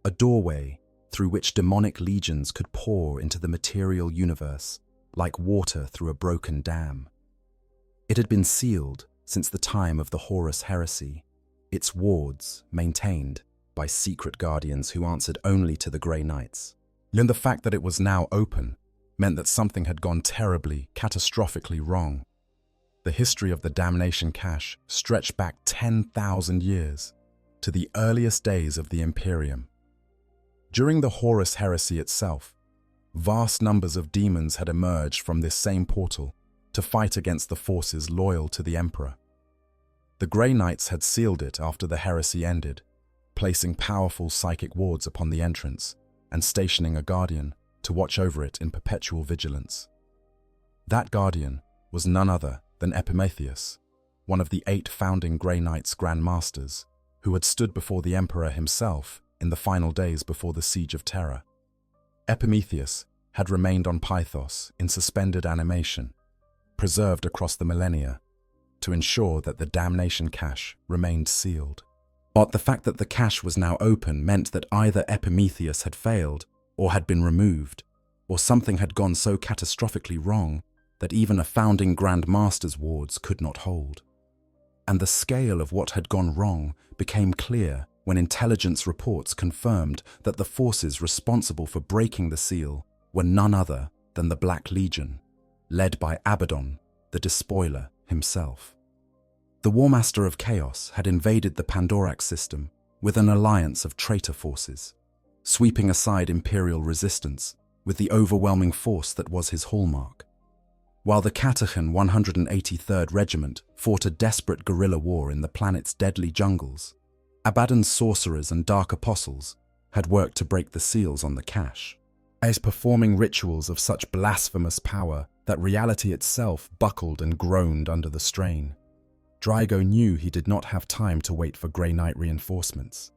a doorway through which demonic legions could pour into the material universe like water through a broken dam. It had been sealed since the time of the Horus heresy, its wards maintained by secret guardians who answered only to the Grey Knights. And the fact that it was now open meant that something had gone terribly, catastrophically wrong. The history of the damnation cache stretched back 10,000 years. to the earliest days of the Imperium. During the Horus heresy itself, vast numbers of demons had emerged from this same portal to fight against the forces loyal to the Emperor. The Grey Knights had sealed it after the heresy ended, placing powerful psychic wards upon the entrance and stationing a guardian to watch over it in perpetual vigilance. That guardian was none other than Epimetheus, one of the 8 founding Grey Knights Grand Masters, who had stood before the Emperor himself in the final days before the Siege of Terra. Epimetheus had remained on Pythos in suspended animation, preserved across the millennia, to ensure that the damnation cache remained sealed. But the fact that the cache was now open meant that either Epimetheus had failed, or had been removed, or something had gone so catastrophically wrong that even a founding Grand Master's wards could not hold. And the scale of what had gone wrong became clear when intelligence reports confirmed that the forces responsible for breaking the seal were none other than the Black Legion, led by Abaddon, the Despoiler himself. The Warmaster of Chaos had invaded the Pandoraax system with an alliance of traitor forces, sweeping aside Imperial resistance with the overwhelming force that was his hallmark. While the Katachan 183rd Regiment fought a desperate guerrilla war in the planet's deadly jungles, Abaddon's sorcerers and dark apostles had worked to break the seals on the cache, as performing rituals of such blasphemous power that reality itself buckled and groaned under the strain. Draigo knew he did not have time to wait for Grey Knight reinforcements.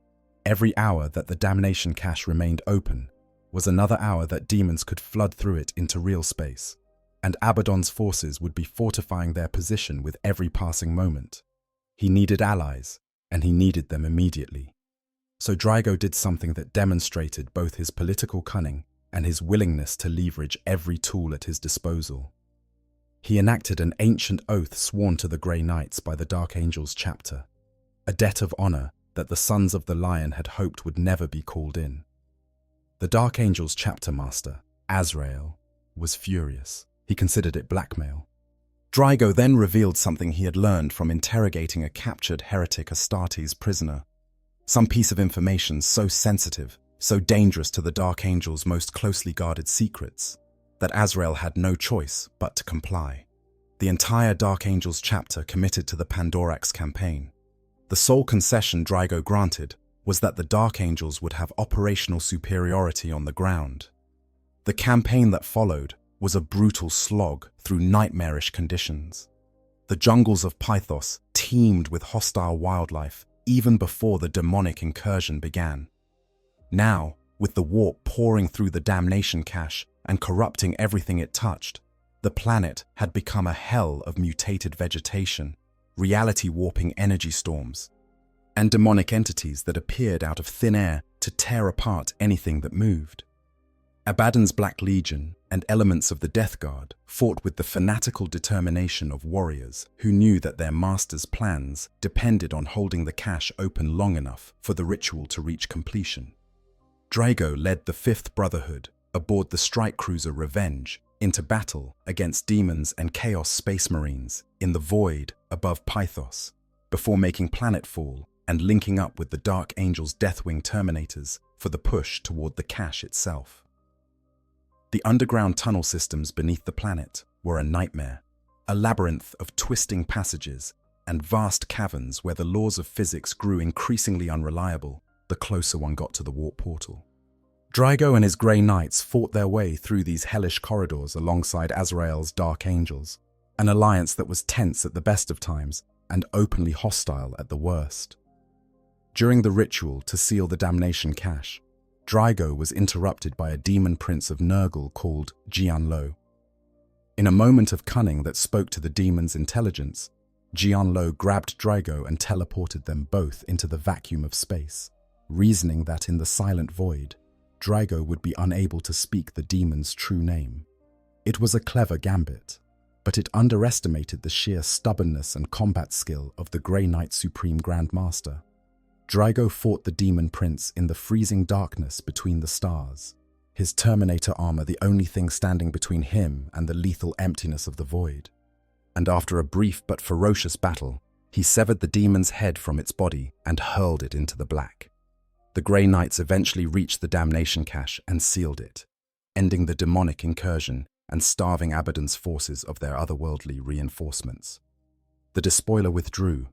Every hour that the damnation cache remained open was another hour that demons could flood through it into real space, and Abaddon's forces would be fortifying their position with every passing moment. He needed allies, and he needed them immediately. So Draigo did something that demonstrated both his political cunning and his willingness to leverage every tool at his disposal. He enacted an ancient oath sworn to the Grey Knights by the Dark Angels chapter, a debt of honor that the Sons of the Lion had hoped would never be called in. The Dark Angels chapter master, Azrael, was furious. He considered it blackmail. Draigo then revealed something he had learned from interrogating a captured heretic Astartes prisoner, some piece of information so sensitive, so dangerous to the Dark Angel's most closely guarded secrets, that Azrael had no choice but to comply. The entire Dark Angels chapter committed to the Pandoraax campaign. The sole concession Draigo granted was that the Dark Angels would have operational superiority on the ground. The campaign that followed was a brutal slog through nightmarish conditions. The jungles of Pythos teemed with hostile wildlife even before the demonic incursion began. Now, with the warp pouring through the damnation cache and corrupting everything it touched, the planet had become a hell of mutated vegetation, reality-warping energy storms, and demonic entities that appeared out of thin air to tear apart anything that moved. Abaddon's Black Legion and elements of the Death Guard fought with the fanatical determination of warriors who knew that their master's plans depended on holding the cache open long enough for the ritual to reach completion. Draigo led the 5th Brotherhood aboard the strike cruiser Revenge into battle against demons and Chaos Space Marines in the void above Pythos, before making planetfall and linking up with the Dark Angel's Deathwing Terminators for the push toward the cache itself. The underground tunnel systems beneath the planet were a nightmare, a labyrinth of twisting passages and vast caverns where the laws of physics grew increasingly unreliable the closer one got to the warp portal. Draigo and his Grey Knights fought their way through these hellish corridors alongside Azrael's Dark Angels, an alliance that was tense at the best of times and openly hostile at the worst. During the ritual to seal the damnation cache, Draigo was interrupted by a demon prince of Nurgle called Jianlo. In a moment of cunning that spoke to the demon's intelligence, Jianlo grabbed Draigo and teleported them both into the vacuum of space, reasoning that in the silent void, Draigo would be unable to speak the demon's true name. It was a clever gambit, but it underestimated the sheer stubbornness and combat skill of the Grey Knight Supreme Grand Master. Draigo fought the demon prince in the freezing darkness between the stars, his Terminator armor the only thing standing between him and the lethal emptiness of the void. And after a brief but ferocious battle, He severed the demon's head from its body and hurled it into the black. The Grey Knights eventually reached the damnation cache and sealed it, ending the demonic incursion and starving Abaddon's forces of their otherworldly reinforcements. The despoiler withdrew,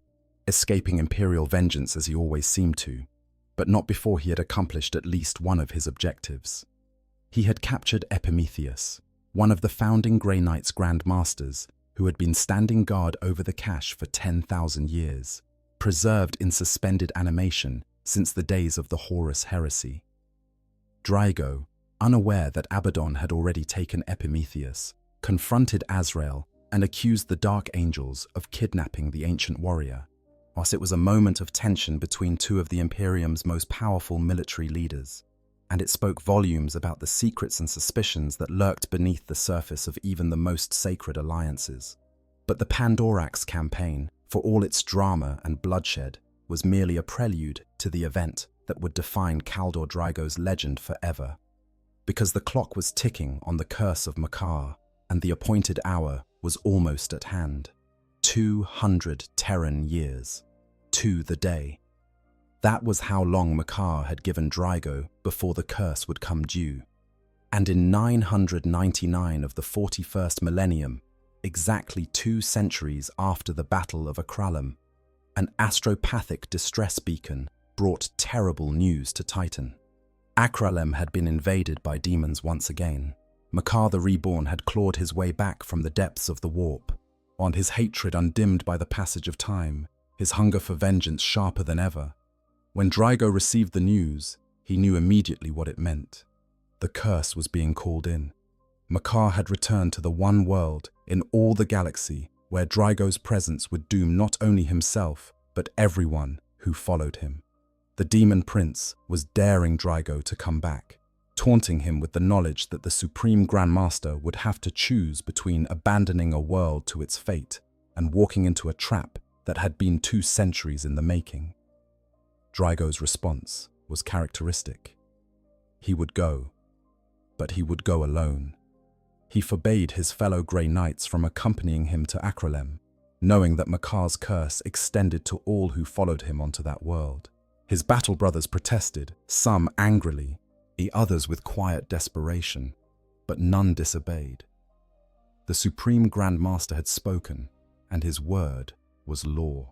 escaping Imperial vengeance as he always seemed to, but not before he had accomplished at least one of his objectives. He had captured Epimetheus, one of the founding Grey Knights' Grand Masters, who had been standing guard over the cache for 10,000 years, preserved in suspended animation since the days of the Horus heresy. Draigo, unaware that Abaddon had already taken Epimetheus, confronted Azrael and accused the Dark Angels of kidnapping the ancient warrior, whilst it was a moment of tension between two of the Imperium's most powerful military leaders, and it spoke volumes about the secrets and suspicions that lurked beneath the surface of even the most sacred alliances. But the Pandoraax campaign, for all its drama and bloodshed, was merely a prelude to the event that would define Kaldor Draigo's legend forever. Because the clock was ticking on the curse of Macar, and the appointed hour was almost at hand. 200 Terran years. To the day. That was how long Macar had given Draigo before the curse would come due. And in 999 of the 41st Millennium, exactly 2 centuries after the Battle of Acrylem, an astropathic distress beacon brought terrible news to Titan. Acrylem had been invaded by demons once again. Macar the Reborn had clawed his way back from the depths of the warp, on his hatred undimmed by the passage of time, his hunger for vengeance sharper than ever. When Draigo received the news, he knew immediately what it meant. The curse was being called in. Macar had returned to the one world in all the galaxy where Draigo's presence would doom not only himself, but everyone who followed him. The Demon Prince was daring Draigo to come back, taunting him with the knowledge that the Supreme Grandmaster would have to choose between abandoning a world to its fate and walking into a trap that had been 2 centuries in the making. Draigo's response was characteristic. He would go, but he would go alone. He forbade his fellow Grey Knights from accompanying him to Acrylem, knowing that Macar's curse extended to all who followed him onto that world. His battle brothers protested, some angrily, the others with quiet desperation, but none disobeyed. The Supreme Grand Master had spoken, and his word was law.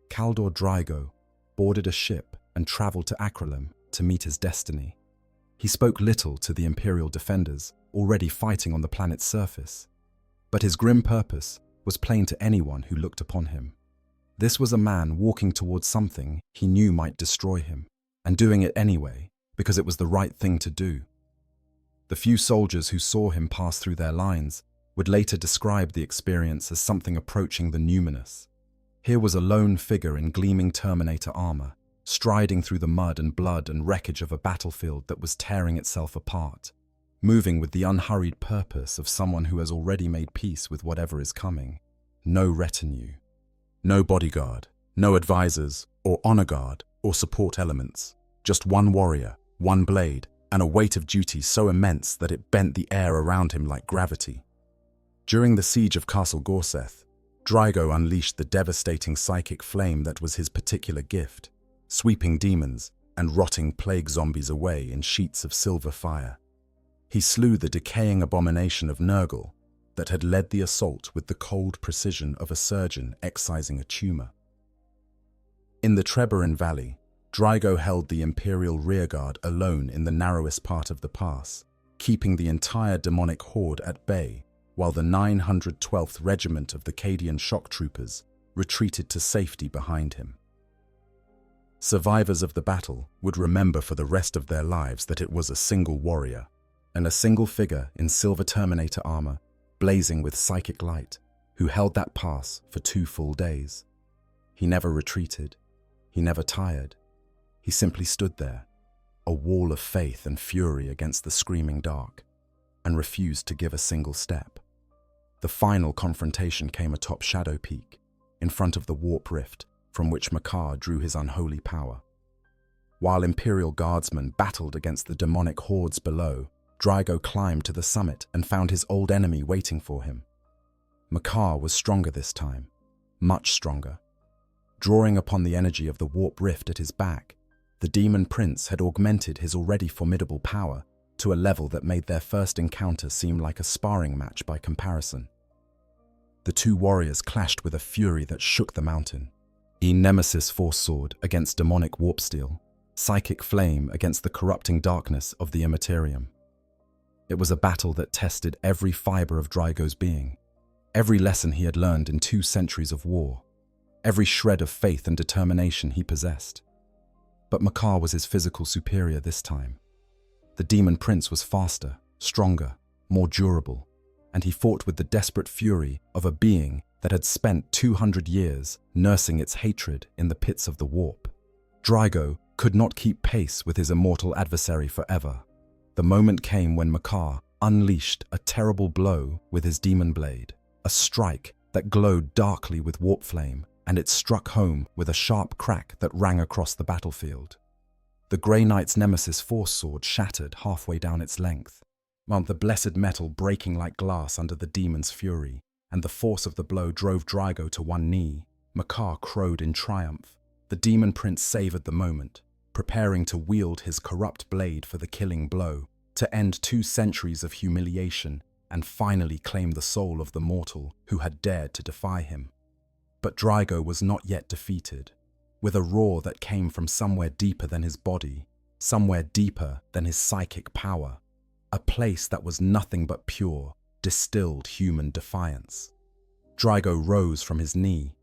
Kaldor Draigo boarded a ship and travelled to Acrylem to meet his destiny. He spoke little to the Imperial defenders, already fighting on the planet's surface, but his grim purpose was plain to anyone who looked upon him. This was a man walking towards something he knew might destroy him, and doing it anyway, because it was the right thing to do. The few soldiers who saw him pass through their lines would later describe the experience as something approaching the numinous. Here was a lone figure in gleaming Terminator armor, striding through the mud and blood and wreckage of a battlefield that was tearing itself apart, moving with the unhurried purpose of someone who has already made peace with whatever is coming. No retinue, no bodyguard, no advisors or honor guard or support elements, just one warrior, one blade, and a weight of duty so immense that it bent the air around him like gravity. During the siege of Castle Gorseth, Draigo unleashed the devastating psychic flame that was his particular gift, sweeping demons and rotting plague zombies away in sheets of silver fire. He slew the decaying abomination of Nurgle that had led the assault with the cold precision of a surgeon excising a tumor. In the Treberin Valley, Draigo held the Imperial rearguard alone in the narrowest part of the pass, keeping the entire demonic horde at bay, while the 912th Regiment of the Cadian shock troopers retreated to safety behind him. Survivors of the battle would remember for the rest of their lives that it was a single warrior, and a single figure in silver Terminator armor, blazing with psychic light, who held that pass for 2 full days. He never retreated. He never tired. He simply stood there, a wall of faith and fury against the screaming dark, and refused to give a single step. The final confrontation came atop Shadow Peak, in front of the warp rift from which Macar drew his unholy power. While Imperial guardsmen battled against the demonic hordes below, Draigo climbed to the summit and found his old enemy waiting for him. Macar was stronger this time, much stronger. Drawing upon the energy of the warp rift at his back, the demon prince had augmented his already formidable power to a level that made their first encounter seem like a sparring match by comparison. The two warriors clashed with a fury that shook the mountain. Nemesis force sword against demonic warp steel, psychic flame against the corrupting darkness of the Imperium. It was a battle that tested every fiber of Draigo's being, every lesson he had learned in 2 centuries of war, every shred of faith and determination he possessed. But Macar was his physical superior this time. The demon prince was faster, stronger, more durable, and he fought with the desperate fury of a being that had spent 200 years nursing its hatred in the pits of the warp. Draigo could not keep pace with his immortal adversary forever. The moment came when Macar unleashed a terrible blow with his demon blade, a strike that glowed darkly with warp flame, and it struck home with a sharp crack that rang across the battlefield. The Grey Knight's Nemesis force sword shattered halfway down its length, while the blessed metal breaking like glass under the demon's fury, and the force of the blow drove Draigo to one knee. Macar crowed in triumph. The demon prince savoured the moment, preparing to wield his corrupt blade for the killing blow, to end 2 centuries of humiliation and finally claim the soul of the mortal who had dared to defy him. But Draigo was not yet defeated. With a roar that came from somewhere deeper than his body, somewhere deeper than his psychic power, a place that was nothing but pure, distilled human defiance. Draigo rose from his knee.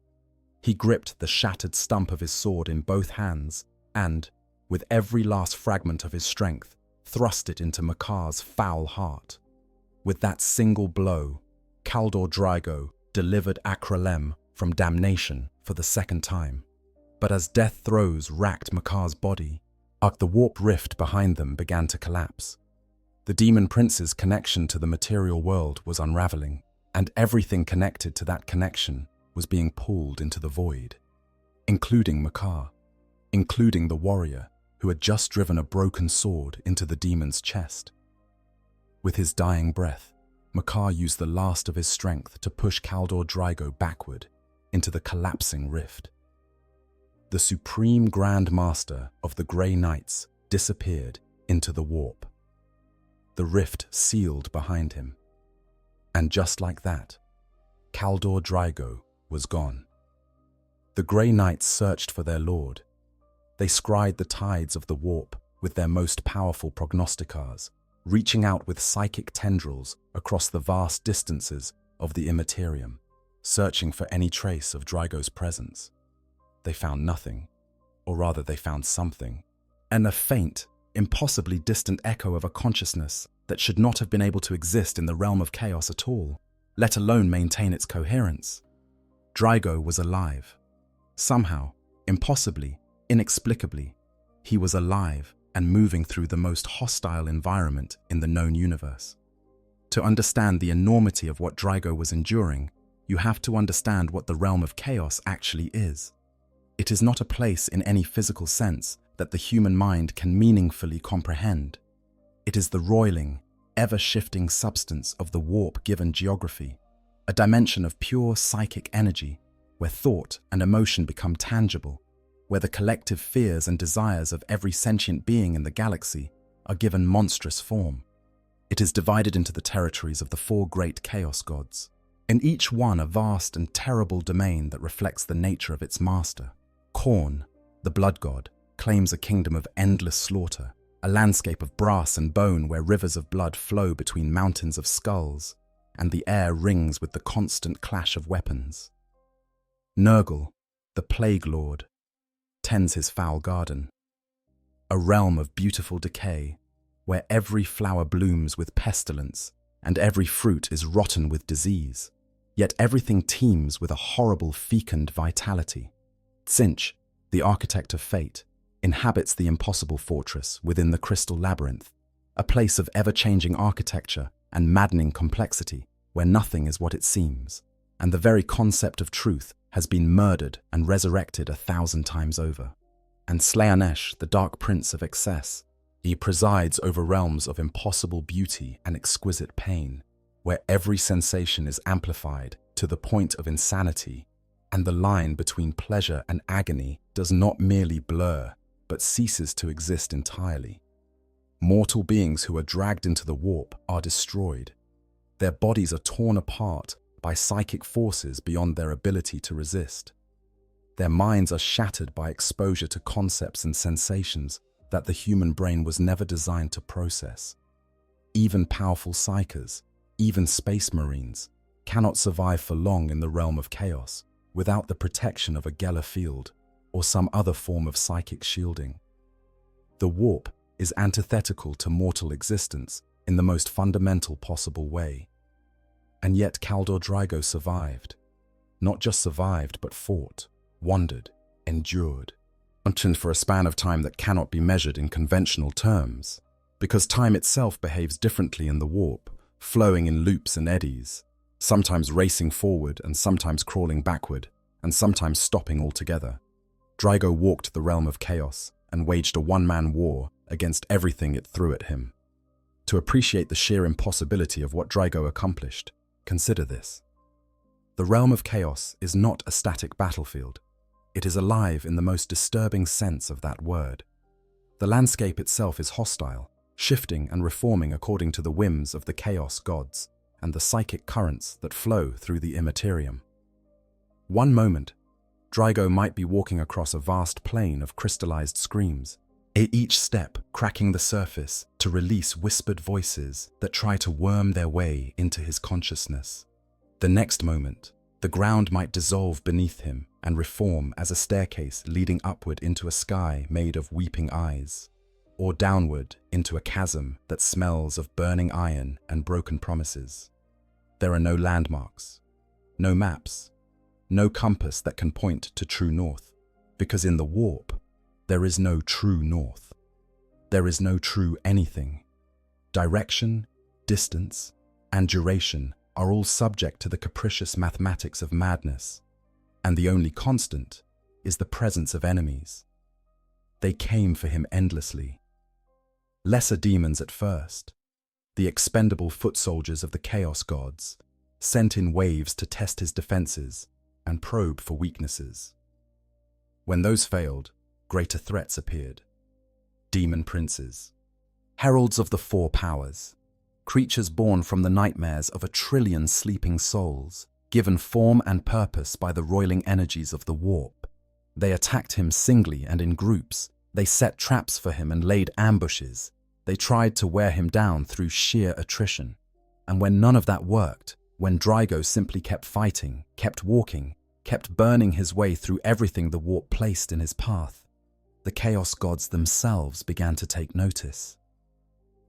He gripped the shattered stump of his sword in both hands and, with every last fragment of his strength, thrust it into Macar's foul heart. With that single blow, Kaldor Draigo delivered Acrylem from damnation for the 2nd time. But as death throes racked Macar's body, the warp rift behind them began to collapse. The demon prince's connection to the material world was unraveling, and everything connected to that connection was being pulled into the void, including Macar, including the warrior who had just driven a broken sword into the demon's chest. With his dying breath, Macar used the last of his strength to push Kaldor Draigo backward into the collapsing rift. The supreme Grand Master of the Grey Knights disappeared into the warp. The rift sealed behind him. And just like that, Kaldor Draigo was gone. The Grey Knights searched for their lord. They scried the tides of the warp with their most powerful prognosticars, reaching out with psychic tendrils across the vast distances of the Imperium, searching for any trace of Draigo's presence. They found nothing, or rather they found something, and a faint, impossibly distant echo of a consciousness that should not have been able to exist in the realm of chaos at all, let alone maintain its coherence. Draigo was alive. Somehow, impossibly, inexplicably, he was alive and moving through the most hostile environment in the known universe. To understand the enormity of what Draigo was enduring, you have to understand what the realm of chaos actually is. It is not a place in any physical sense that the human mind can meaningfully comprehend. It is the roiling, ever-shifting substance of the warp-given geography, a dimension of pure psychic energy where thought and emotion become tangible, where the collective fears and desires of every sentient being in the galaxy are given monstrous form. It is divided into the territories of the 4 great chaos gods, in each one a vast and terrible domain that reflects the nature of its master. Khorne, the blood god, claims a kingdom of endless slaughter, a landscape of brass and bone where rivers of blood flow between mountains of skulls, and the air rings with the constant clash of weapons. Nurgle, the plague lord, tends his foul garden, a realm of beautiful decay where every flower blooms with pestilence and every fruit is rotten with disease, yet everything teems with a horrible fecund vitality. Tzeentch, the architect of fate, inhabits the impossible fortress within the crystal labyrinth, a place of ever-changing architecture and maddening complexity where nothing is what it seems, and the very concept of truth has been murdered and resurrected 1,000 times over. And Slaanesh, the dark prince of excess, he presides over realms of impossible beauty and exquisite pain, where every sensation is amplified to the point of insanity, and the line between pleasure and agony does not merely blur, but ceases to exist entirely. Mortal beings who are dragged into the warp are destroyed. Their bodies are torn apart by psychic forces beyond their ability to resist. Their minds are shattered by exposure to concepts and sensations that the human brain was never designed to process. Even powerful psychers, even space marines, cannot survive for long in the realm of chaos without the protection of a Geller field or some other form of psychic shielding. The warp is antithetical to mortal existence in the most fundamental possible way. And yet Kaldor Draigo survived. Not just survived, but fought, wandered, endured. And for a span of time that cannot be measured in conventional terms, because time itself behaves differently in the warp, flowing in loops and eddies, sometimes racing forward and sometimes crawling backward, and sometimes stopping altogether. Draigo walked the realm of chaos and waged a one-man war against everything it threw at him. To appreciate the sheer impossibility of what Draigo accomplished, consider this. The realm of chaos is not a static battlefield. It is alive in the most disturbing sense of that word. The landscape itself is hostile, shifting and reforming according to the whims of the chaos gods and the psychic currents that flow through the Imperium. One moment, Draigo might be walking across a vast plain of crystallized screams, each step cracking the surface to release whispered voices that try to worm their way into his consciousness. The next moment, the ground might dissolve beneath him and reform as a staircase leading upward into a sky made of weeping eyes, or downward into a chasm that smells of burning iron and broken promises. There are no landmarks, no maps, no compass that can point to true north, because in the warp, there is no true north. There is no true anything. Direction, distance, and duration are all subject to the capricious mathematics of madness, and the only constant is the presence of enemies. They came for him endlessly. Lesser demons at first, the expendable foot soldiers of the chaos gods, sent in waves to test his defenses and probe for weaknesses. When those failed, greater threats appeared. Demon princes, heralds of the four powers, creatures born from the nightmares of 1 trillion sleeping souls, given form and purpose by the roiling energies of the warp. They attacked him singly and in groups. They set traps for him and laid ambushes. They tried to wear him down through sheer attrition. And when none of that worked, when Draigo simply kept fighting, kept walking, kept burning his way through everything the warp placed in his path, the chaos gods themselves began to take notice.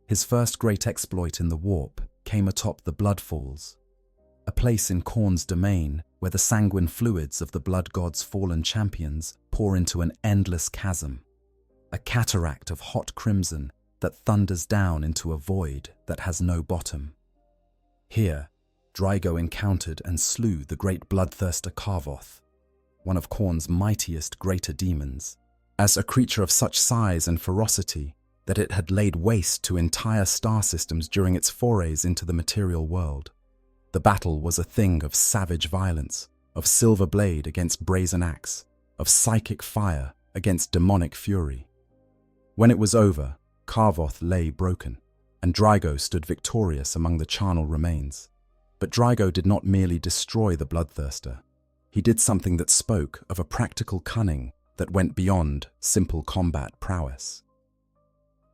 His first great exploit in the warp came atop the Blood Falls, a place in Khorne's domain where the sanguine fluids of the blood gods' fallen champions pour into an endless chasm, a cataract of hot crimson that thunders down into a void that has no bottom. Here, Draigo encountered and slew the great bloodthirster Karvoth, one of Khorne's mightiest greater demons, as a creature of such size and ferocity that it had laid waste to entire star systems during its forays into the material world. The battle was a thing of savage violence, of silver blade against brazen axe, of psychic fire against demonic fury. When it was over, Karvoth lay broken, and Draigo stood victorious among the charnel remains. But Draigo did not merely destroy the bloodthirster. He did something that spoke of a practical cunning that went beyond simple combat prowess.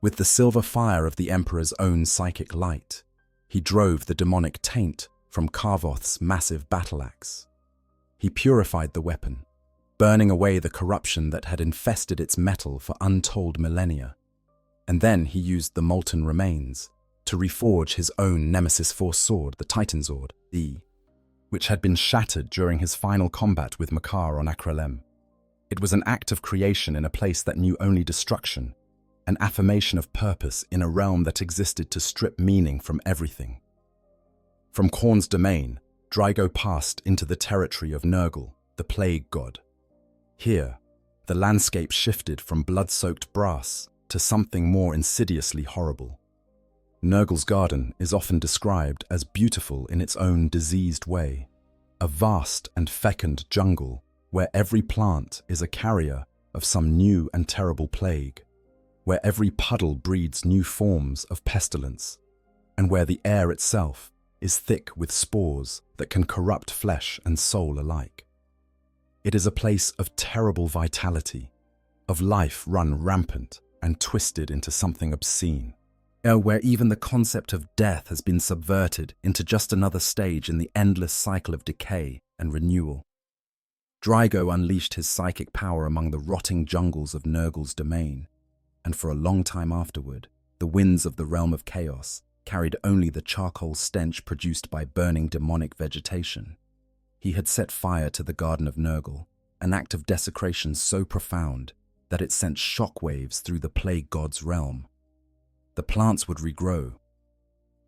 With the silver fire of the Emperor's own psychic light, he drove the demonic taint from Karvoth's massive battle axe. He purified the weapon, burning away the corruption that had infested its metal for untold millennia. And then he used the molten remains to reforge his own Nemesis Force sword, the Titansword, which had been shattered during his final combat with Macar on Acrylem. It was an act of creation in a place that knew only destruction, an affirmation of purpose in a realm that existed to strip meaning from everything. From Khorne's domain, Draigo passed into the territory of Nurgle, the plague god. Here, the landscape shifted from blood-soaked brass to something more insidiously horrible. Nurgle's garden is often described as beautiful in its own diseased way. a vast and fecund jungle where every plant is a carrier of some new and terrible plague, where every puddle breeds new forms of pestilence, and where the air itself is thick with spores that can corrupt flesh and soul alike. It is a place of terrible vitality, of life run rampant and twisted into something obscene, where even the concept of death has been subverted into just another stage in the endless cycle of decay and renewal. Draigo unleashed his psychic power among the rotting jungles of Nurgle's domain, and for a long time afterward, the winds of the realm of chaos carried only the charcoal stench produced by burning demonic vegetation. He had set fire to the Garden of Nurgle, an act of desecration so profound that it sent shockwaves through the plague god's realm. The plants would regrow.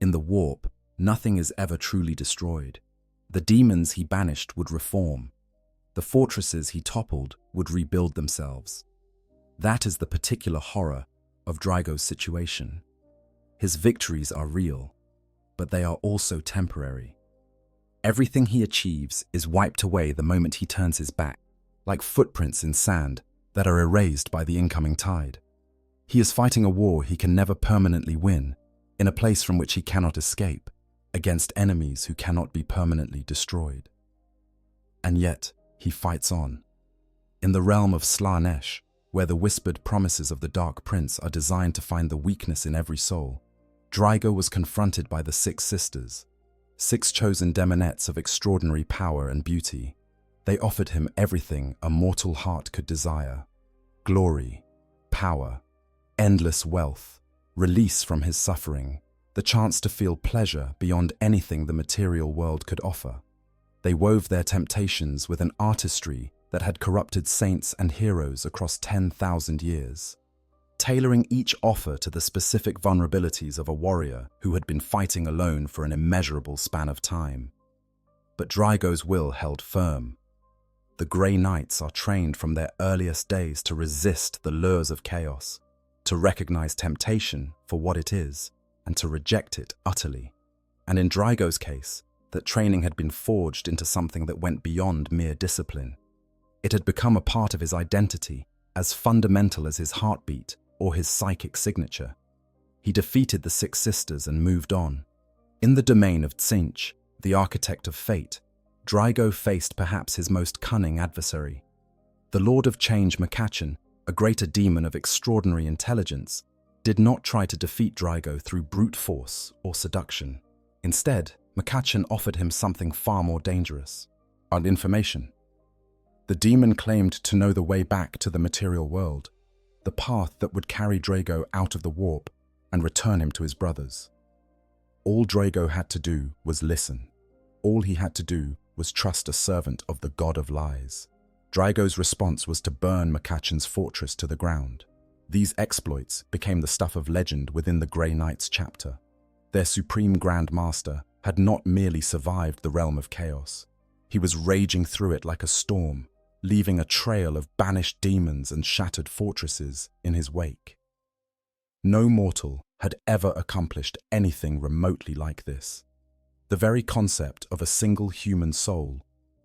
In the warp, nothing is ever truly destroyed. The demons he banished would reform. The fortresses he toppled would rebuild themselves. That is the particular horror of Draigo's situation. His victories are real, but they are also temporary. Everything he achieves is wiped away the moment he turns his back, like footprints in sand that are erased by the incoming tide. He is fighting a war he can never permanently win, in a place from which he cannot escape, against enemies who cannot be permanently destroyed. And yet, he fights on. In the realm of Slaanesh, where the whispered promises of the Dark Prince are designed to find the weakness in every soul, Draigo was confronted by the Six Sisters, 6 chosen demonettes of extraordinary power and beauty. They offered him everything a mortal heart could desire: glory, power, endless wealth, release from his suffering, the chance to feel pleasure beyond anything the material world could offer. They wove their temptations with an artistry that had corrupted saints and heroes across 10,000 years, tailoring each offer to the specific vulnerabilities of a warrior who had been fighting alone for an immeasurable span of time. But Draigo's will held firm. The Grey Knights are trained from their earliest days to resist the lures of chaos, to recognize temptation for what it is, and to reject it utterly. And in Draigo's case, that training had been forged into something that went beyond mere discipline. It had become a part of his identity, as fundamental as his heartbeat or his psychic signature. He defeated the Six Sisters and moved on. In the domain of Tzeentch, the architect of fate, Draigo faced perhaps his most cunning adversary. The Lord of Change Macachan, a greater demon of extraordinary intelligence, did not try to defeat Draigo through brute force or seduction. Instead, Macachan offered him something far more dangerous: information. The demon claimed to know the way back to the material world, the path that would carry Draigo out of the warp and return him to his brothers. All Draigo had to do was listen. All he had to do was trust a servant of the god of lies. Draigo's response was to burn Macachan's fortress to the ground. These exploits became the stuff of legend within the Grey Knights chapter. Their supreme Grand Master had not merely survived the realm of chaos. He was raging through it like a storm, leaving a trail of banished demons and shattered fortresses in his wake. No mortal had ever accomplished anything remotely like this. The very concept of a single human soul,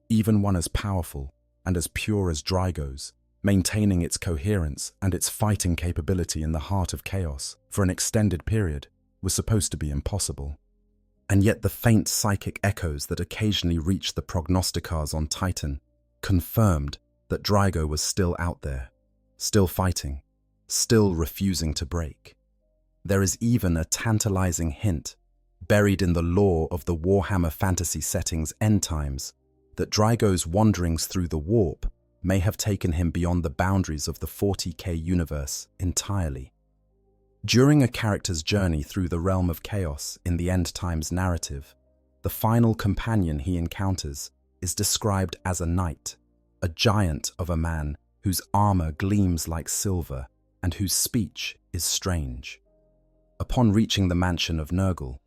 even one as powerful and as pure as Draigo's, maintaining its coherence and its fighting capability in the heart of chaos for an extended period, was supposed to be impossible. And yet the faint psychic echoes that occasionally reached the prognosticars on Titan confirmed that Draigo was still out there, still fighting, still refusing to break. There is even a tantalizing hint, buried in the lore of the Warhammer fantasy setting's end times, that Draigo's wanderings through the warp may have taken him beyond the boundaries of the 40K universe entirely. During a character's journey through the realm of chaos in the end times narrative, the final companion he encounters is described as a knight, a giant of a man whose armor gleams like silver and whose speech is strange. Upon reaching the mansion of Nurgle,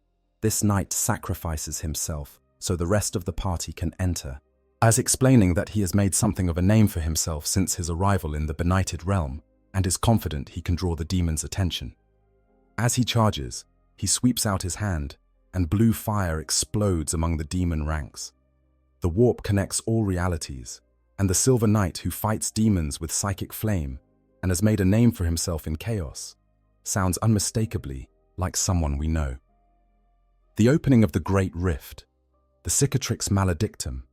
this knight sacrifices himself so the rest of the party can enter, as explaining that he has made something of a name for himself since his arrival in the benighted realm and is confident he can draw the demon's attention. As he charges, he sweeps out his hand and blue fire explodes among the demon ranks. The warp connects all realities, and the Silver Knight who fights demons with psychic flame and has made a name for himself in chaos sounds unmistakably like someone we know. The opening of the Great Rift, the Cicatrix Maledictum,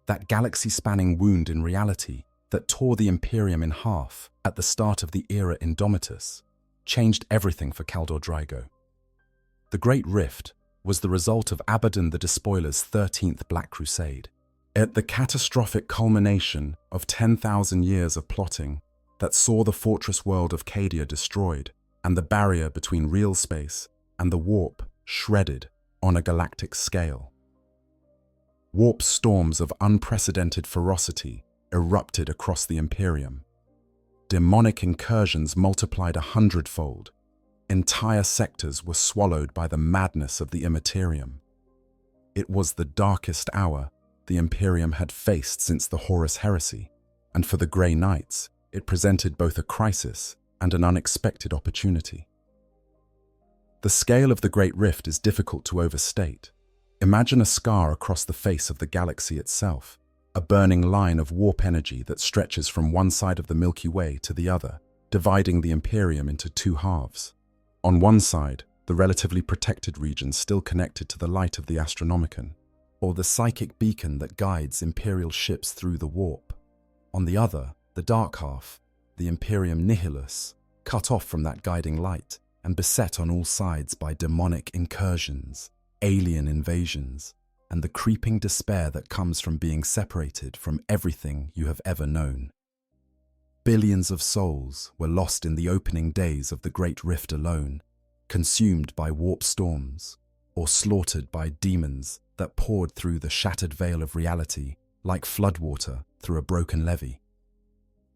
that galaxy-spanning wound in reality that tore the Imperium in half at the start of the era Indomitus, changed everything for Kaldor Draigo. The Great Rift was the result of Abaddon the Despoiler's 13th Black Crusade. At the catastrophic culmination of 10,000 years of plotting that saw the fortress world of Cadia destroyed and the barrier between real space and the warp shredded on a galactic scale. Warp storms of unprecedented ferocity erupted across the Imperium. Demonic incursions multiplied 100-fold. Entire sectors were swallowed by the madness of the Immerterium. It was the darkest hour the Imperium had faced since the Horus Heresy, and for the Grey Knights, it presented both a crisis and an unexpected opportunity. The scale of the Great Rift is difficult to overstate. Imagine a scar across the face of the galaxy itself, a burning line of warp energy that stretches from one side of the Milky Way to the other, dividing the Imperium into two halves. On one side, the relatively protected region still connected to the light of the Astronomicon, or the psychic beacon that guides Imperial ships through the warp. On the other, the dark half, the Imperium Nihilus, cut off from that guiding light and beset on all sides by demonic incursions, alien invasions, and the creeping despair that comes from being separated from everything you have ever known. Billions of souls were lost in the opening days of the Great Rift alone, consumed by warp storms, or slaughtered by demons that poured through the shattered veil of reality like floodwater through a broken levee.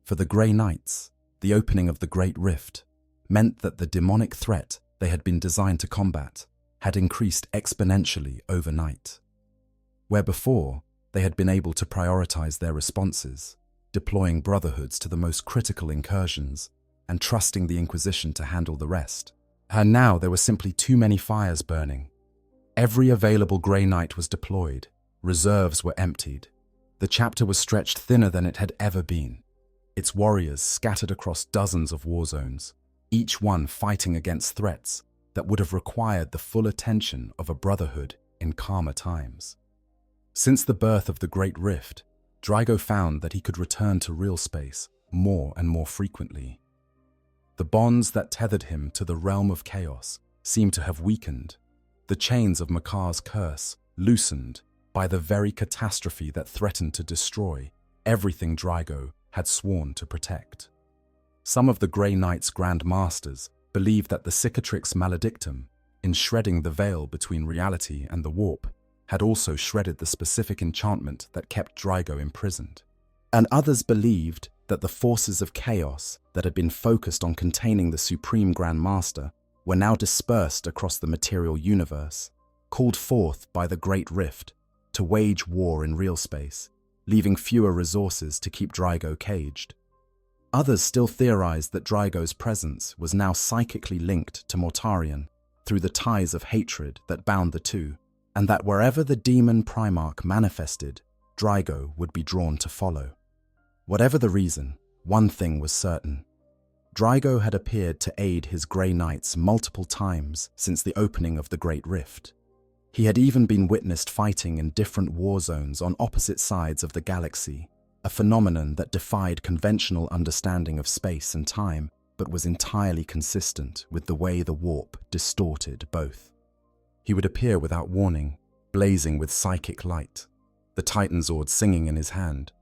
For the Grey Knights, the opening of the Great Rift meant that the demonic threat they had been designed to combat had increased exponentially overnight. Where before they had been able to prioritize their responses, deploying brotherhoods to the most critical incursions and trusting the Inquisition to handle the rest. And now there were simply too many fires burning. Every available Grey Knight was deployed, reserves were emptied. The chapter was stretched thinner than it had ever been, its warriors scattered across dozens of war zones, each one fighting against threats that would have required the full attention of a brotherhood in calmer times. Since the birth of the Great Rift, Draigo found that he could return to real space more and more frequently. The bonds that tethered him to the realm of chaos seemed to have weakened, the chains of Macar's curse loosened by the very catastrophe that threatened to destroy everything Draigo had sworn to protect. Some of the Grey Knight's Grand Masters believed that the Cicatrix Maledictum, in shredding the veil between reality and the warp, had also shredded the specific enchantment that kept Draigo imprisoned. And others believed that the forces of chaos that had been focused on containing the Supreme Grand Master were now dispersed across the material universe, called forth by the Great Rift to wage war in real space, leaving fewer resources to keep Draigo caged. Others still theorized that Draigo's presence was now psychically linked to Mortarion through the ties of hatred that bound the two, and that wherever the demon Primarch manifested, Draigo would be drawn to follow. Whatever the reason, one thing was certain. Draigo had appeared to aid his Grey Knights multiple times since the opening of the Great Rift. He had even been witnessed fighting in different war zones on opposite sides of the galaxy, a phenomenon that defied conventional understanding of space and time, but was entirely consistent with the way the warp distorted both. He would appear without warning, blazing with psychic light, the Titan Zord singing in his hand,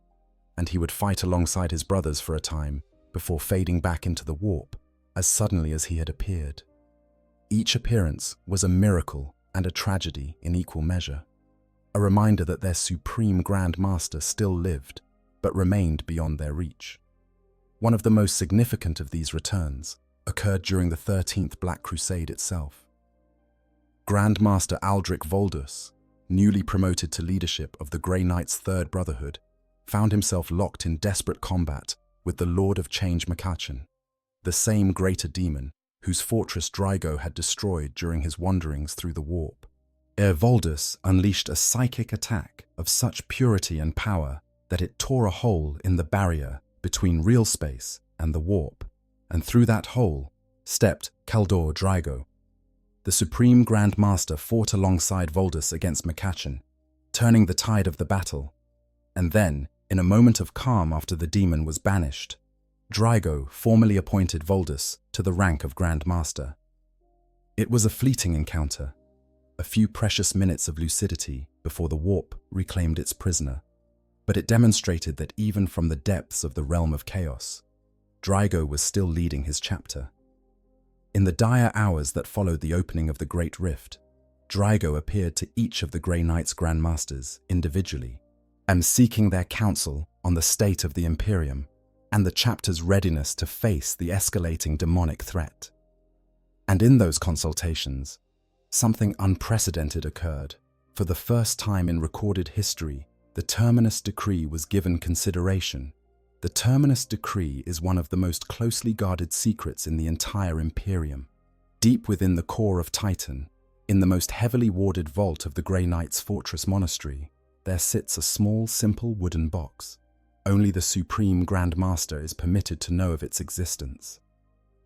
and he would fight alongside his brothers for a time before fading back into the warp as suddenly as he had appeared. Each appearance was a miracle and a tragedy in equal measure, a reminder that their supreme Grand Master still lived, but remained beyond their reach. One of the most significant of these returns occurred during the 13th Black Crusade itself. Grand Master Aldrich Voldus, newly promoted to leadership of the Grey Knights' Third Brotherhood, found himself locked in desperate combat with the Lord of Change Macachan, the same greater demon whose fortress Draigo had destroyed during his wanderings through the warp. Voldes unleashed a psychic attack of such purity and power that it tore a hole in the barrier between real space and the warp, and through that hole stepped Kaldor Draigo. The Supreme Grand Master fought alongside Voldes against Macar, turning the tide of the battle, and then, in a moment of calm after the demon was banished, Draigo formally appointed Voldes to the rank of Grand Master. It was a fleeting encounter, a few precious minutes of lucidity before the warp reclaimed its prisoner, but it demonstrated that even from the depths of the realm of chaos, Draigo was still leading his chapter. In the dire hours that followed the opening of the Great Rift, Draigo appeared to each of the Grey Knights Grandmasters individually, and seeking their counsel on the state of the Imperium and the chapter's readiness to face the escalating demonic threat. And in those consultations, something unprecedented occurred. For the first time in recorded history, the Terminus Decree was given consideration. The Terminus Decree is one of the most closely guarded secrets in the entire Imperium. Deep within the core of Titan, in the most heavily warded vault of the Grey Knights' Fortress Monastery, there sits a small, simple wooden box. Only the Supreme Grand Master is permitted to know of its existence.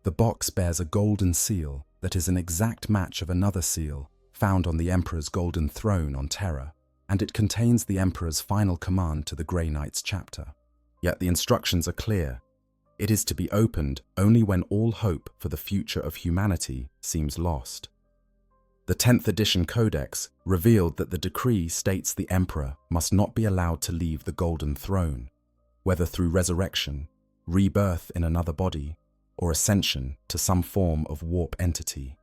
The box bears a golden seal that is an exact match of another seal found on the Emperor's golden throne on Terra, and it contains the Emperor's final command to the Grey Knights chapter. Yet the instructions are clear. It is to be opened only when all hope for the future of humanity seems lost. The 10th edition Codex revealed that the decree states the Emperor must not be allowed to leave the Golden Throne, whether through resurrection, rebirth in another body, or ascension to some form of warp entity.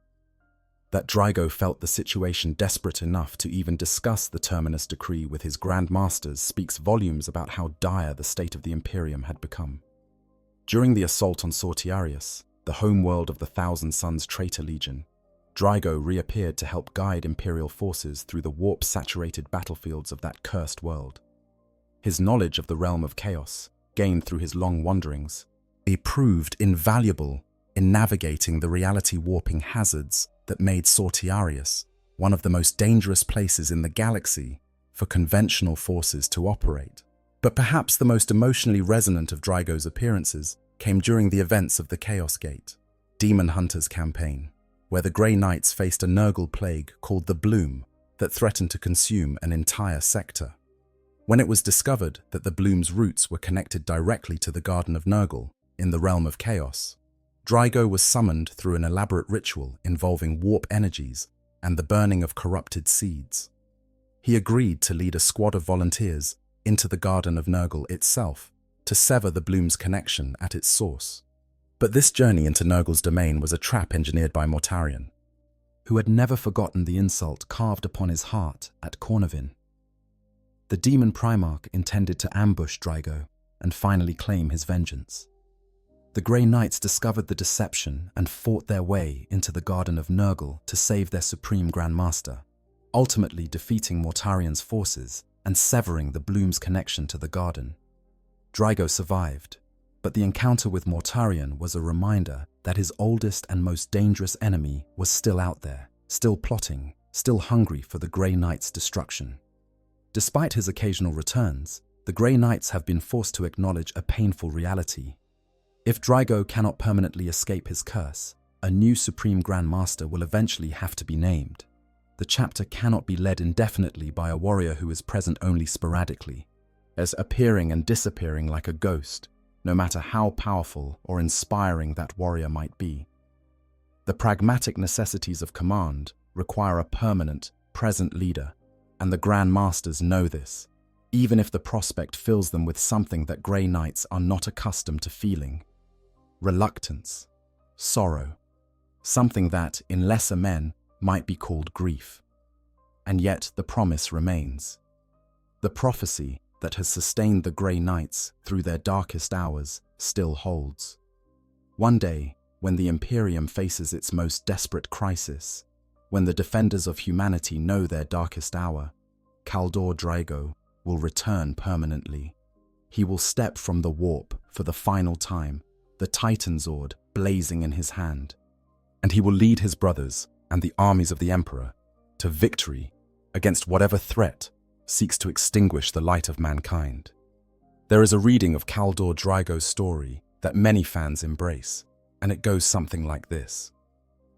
That Draigo felt the situation desperate enough to even discuss the Terminus Decree with his Grand Masters speaks volumes about how dire the state of the Imperium had become. During the assault on Sortiarius, the homeworld of the Thousand Suns Traitor Legion, Draigo reappeared to help guide Imperial forces through the warp-saturated battlefields of that cursed world. His knowledge of the realm of chaos, gained through his long wanderings, proved invaluable in navigating the reality-warping hazards that made Sortiarius one of the most dangerous places in the galaxy for conventional forces to operate. But perhaps the most emotionally resonant of Draigo's appearances came during the events of the Chaos Gate, Demon Hunter's campaign, where the Grey Knights faced a Nurgle plague called the Bloom that threatened to consume an entire sector. When it was discovered that the Bloom's roots were connected directly to the Garden of Nurgle in the realm of chaos, Draigo was summoned through an elaborate ritual involving warp energies and the burning of corrupted seeds. He agreed to lead a squad of volunteers into the Garden of Nurgle itself to sever the Bloom's connection at its source. But this journey into Nurgle's domain was a trap engineered by Mortarion, who had never forgotten the insult carved upon his heart at Cornavin. The demon Primarch intended to ambush Draigo and finally claim his vengeance. The Grey Knights discovered the deception and fought their way into the Garden of Nurgle to save their Supreme Grand Master, ultimately defeating Mortarion's forces and severing the Bloom's connection to the garden. Draigo survived, but the encounter with Mortarion was a reminder that his oldest and most dangerous enemy was still out there, still plotting, still hungry for the Grey Knights' destruction. Despite his occasional returns, the Grey Knights have been forced to acknowledge a painful reality. If Draigo cannot permanently escape his curse, a new Supreme Grand Master will eventually have to be named. The chapter cannot be led indefinitely by a warrior who is present only sporadically, as appearing and disappearing like a ghost, no matter how powerful or inspiring that warrior might be. The pragmatic necessities of command require a permanent, present leader, and the Grand Masters know this, even if the prospect fills them with something that Grey Knights are not accustomed to feeling. Reluctance, sorrow, something that, in lesser men, might be called grief. And yet the promise remains. The prophecy that has sustained the Grey Knights through their darkest hours still holds. One day, when the Imperium faces its most desperate crisis, when the defenders of humanity know their darkest hour, Kaldor Draigo will return permanently. He will step from the warp for the final time, the Titan Zord blazing in his hand, and he will lead his brothers and the armies of the Emperor to victory against whatever threat seeks to extinguish the light of mankind. There is a reading of Kaldor Draigo's story that many fans embrace, and it goes something like this.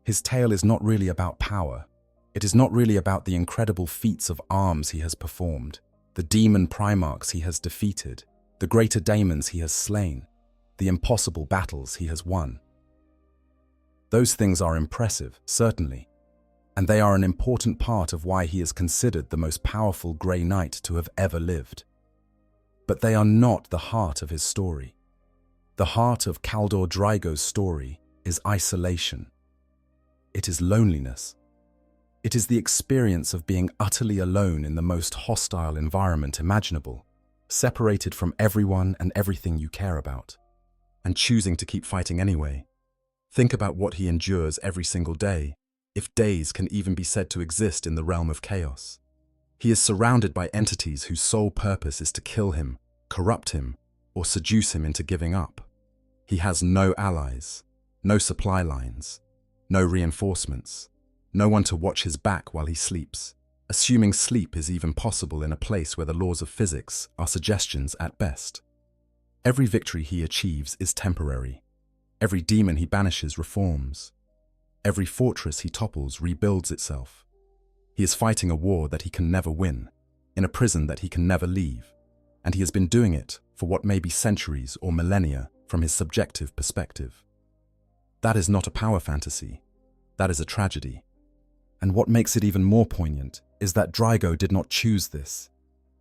His tale is not really about power. It is not really about the incredible feats of arms he has performed, the demon primarchs he has defeated, the greater daemons he has slain, the impossible battles he has won. Those things are impressive, certainly, and they are an important part of why he is considered the most powerful Grey Knight to have ever lived. But they are not the heart of his story. The heart of Kaldor Draigo's story is isolation. It is loneliness. It is the experience of being utterly alone in the most hostile environment imaginable, separated from everyone and everything you care about, and choosing to keep fighting anyway. Think about what he endures every single day, if days can even be said to exist in the realm of chaos. He is surrounded by entities whose sole purpose is to kill him, corrupt him, or seduce him into giving up. He has no allies, no supply lines, no reinforcements, no one to watch his back while he sleeps, assuming sleep is even possible in a place where the laws of physics are suggestions at best. Every victory he achieves is temporary. Every demon he banishes reforms. Every fortress he topples rebuilds itself. He is fighting a war that he can never win, in a prison that he can never leave, and he has been doing it for what may be centuries or millennia from his subjective perspective. That is not a power fantasy. That is a tragedy. And what makes it even more poignant is that Draigo did not choose this.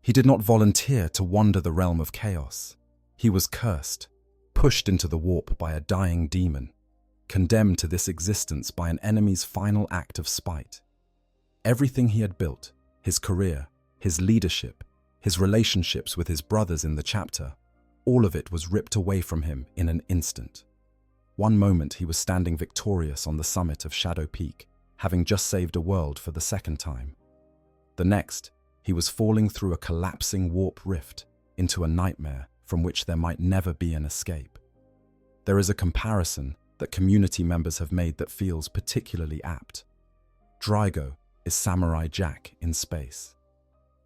He did not volunteer to wander the realm of chaos. He was cursed, pushed into the warp by a dying demon, condemned to this existence by an enemy's final act of spite. Everything he had built, his career, his leadership, his relationships with his brothers in the chapter, all of it was ripped away from him in an instant. One moment he was standing victorious on the summit of Shadow Peak, having just saved a world for the second time. The next, he was falling through a collapsing warp rift into a nightmare from which there might never be an escape. There is a comparison that community members have made that feels particularly apt. Draigo is Samurai Jack in space.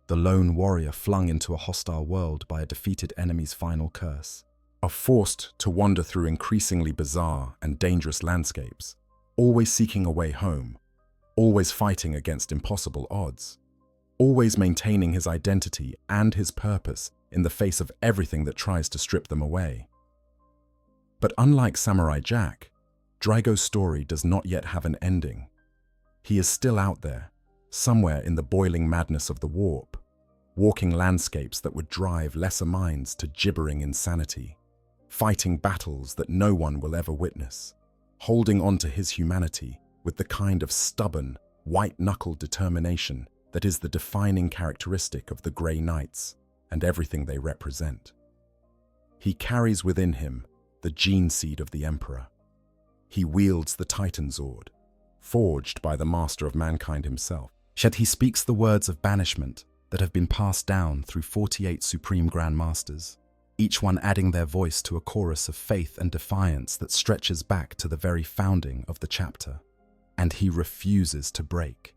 The lone warrior flung into a hostile world by a defeated enemy's final curse, are forced to wander through increasingly bizarre and dangerous landscapes, always seeking a way home, always fighting against impossible odds, always maintaining his identity and his purpose in the face of everything that tries to strip them away. But unlike Samurai Jack, Draigo's story does not yet have an ending. He is still out there, somewhere in the boiling madness of the warp, walking landscapes that would drive lesser minds to gibbering insanity, fighting battles that no one will ever witness, holding on to his humanity with the kind of stubborn, white-knuckled determination that is the defining characteristic of the Grey Knights and everything they represent. He carries within him the gene seed of the Emperor. He wields the Titan Zord, forged by the master of mankind himself. Yet he speaks the words of banishment that have been passed down through 48 Supreme Grand Masters, each one adding their voice to a chorus of faith and defiance that stretches back to the very founding of the chapter. And he refuses to break.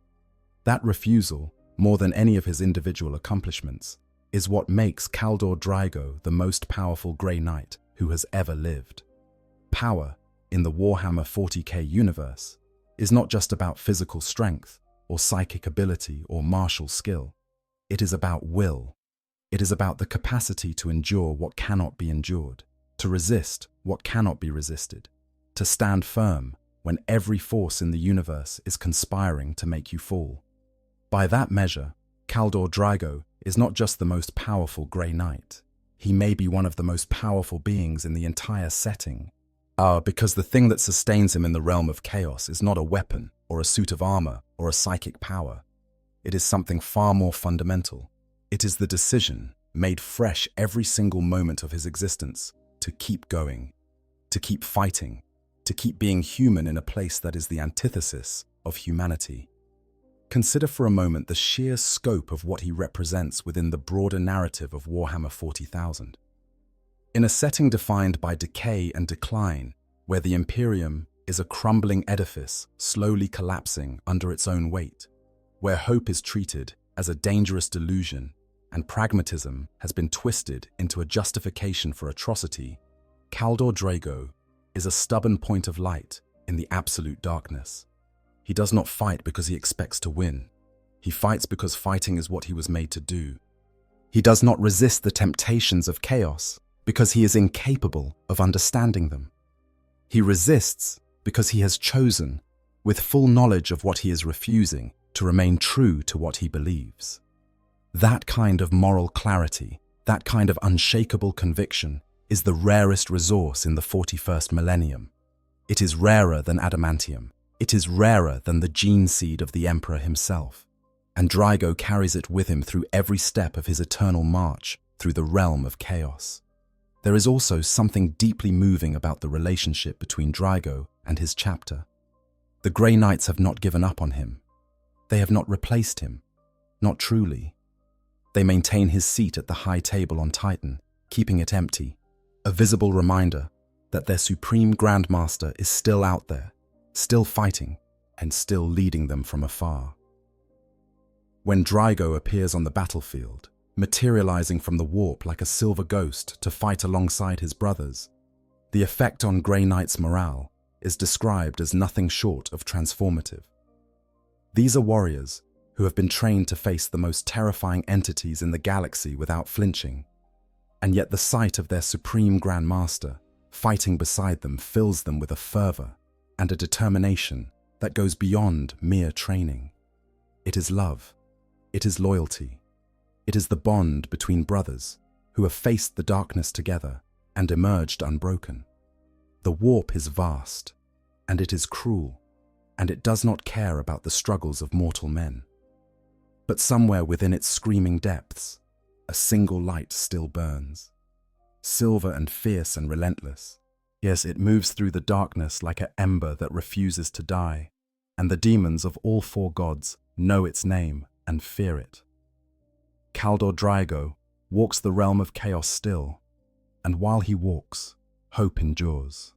That refusal, more than any of his individual accomplishments, is what makes Kaldor Draigo the most powerful Grey Knight who has ever lived. Power, in the Warhammer 40K universe, is not just about physical strength, or psychic ability, or martial skill. It is about will. It is about the capacity to endure what cannot be endured, to resist what cannot be resisted, to stand firm when every force in the universe is conspiring to make you fall. By that measure, Kaldor Draigo is not just the most powerful Grey Knight. He may be one of the most powerful beings in the entire setting. Because the thing that sustains him in the realm of chaos is not a weapon, or a suit of armor, or a psychic power. It is something far more fundamental. It is the decision, made fresh every single moment of his existence, to keep going, to keep fighting, to keep being human in a place that is the antithesis of humanity. Consider for a moment the sheer scope of what he represents within the broader narrative of Warhammer 40,000. In a setting defined by decay and decline, where the Imperium is a crumbling edifice slowly collapsing under its own weight, where hope is treated as a dangerous delusion, and pragmatism has been twisted into a justification for atrocity, Kaldor Draigo is a stubborn point of light in the absolute darkness. He does not fight because he expects to win. He fights because fighting is what he was made to do. He does not resist the temptations of chaos because he is incapable of understanding them. He resists because he has chosen, with full knowledge of what he is refusing, to remain true to what he believes. That kind of moral clarity, that kind of unshakable conviction, is the rarest resource in the 41st millennium. It is rarer than adamantium. It is rarer than the gene seed of the Emperor himself. And Draigo carries it with him through every step of his eternal march through the realm of chaos. There is also something deeply moving about the relationship between Draigo and his chapter. The Grey Knights have not given up on him. They have not replaced him. Not truly. They maintain his seat at the high table on Titan, keeping it empty, a visible reminder that their supreme Grandmaster is still out there, still fighting, and still leading them from afar. When Draigo appears on the battlefield, materializing from the warp like a silver ghost to fight alongside his brothers, the effect on Grey Knight's morale is described as nothing short of transformative. These are warriors who have been trained to face the most terrifying entities in the galaxy without flinching, and yet the sight of their supreme Grandmaster fighting beside them fills them with a fervor and a determination that goes beyond mere training. It is love. It is loyalty. It is the bond between brothers who have faced the darkness together and emerged unbroken. The warp is vast, and it is cruel, and it does not care about the struggles of mortal men. But somewhere within its screaming depths, a single light still burns. Silver and fierce and relentless. Yes, it moves through the darkness like an ember that refuses to die, and the demons of all four gods know its name and fear it. Kaldor Draigo walks the realm of chaos still, and while he walks, hope endures.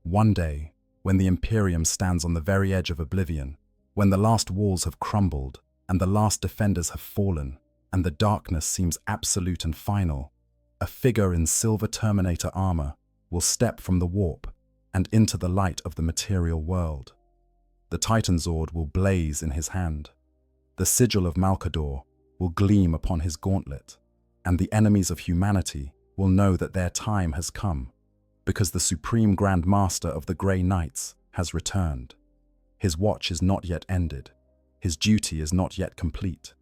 One day, when the Imperium stands on the very edge of oblivion, when the last walls have crumbled and the last defenders have fallen, and the darkness seems absolute and final, a figure in silver Terminator armor will step from the warp and into the light of the material world. The Titan Zord will blaze in his hand. The sigil of Malcador will gleam upon his gauntlet, and the enemies of humanity will know that their time has come, because the Supreme Grand Master of the Grey Knights has returned. His watch is not yet ended. His duty is not yet complete.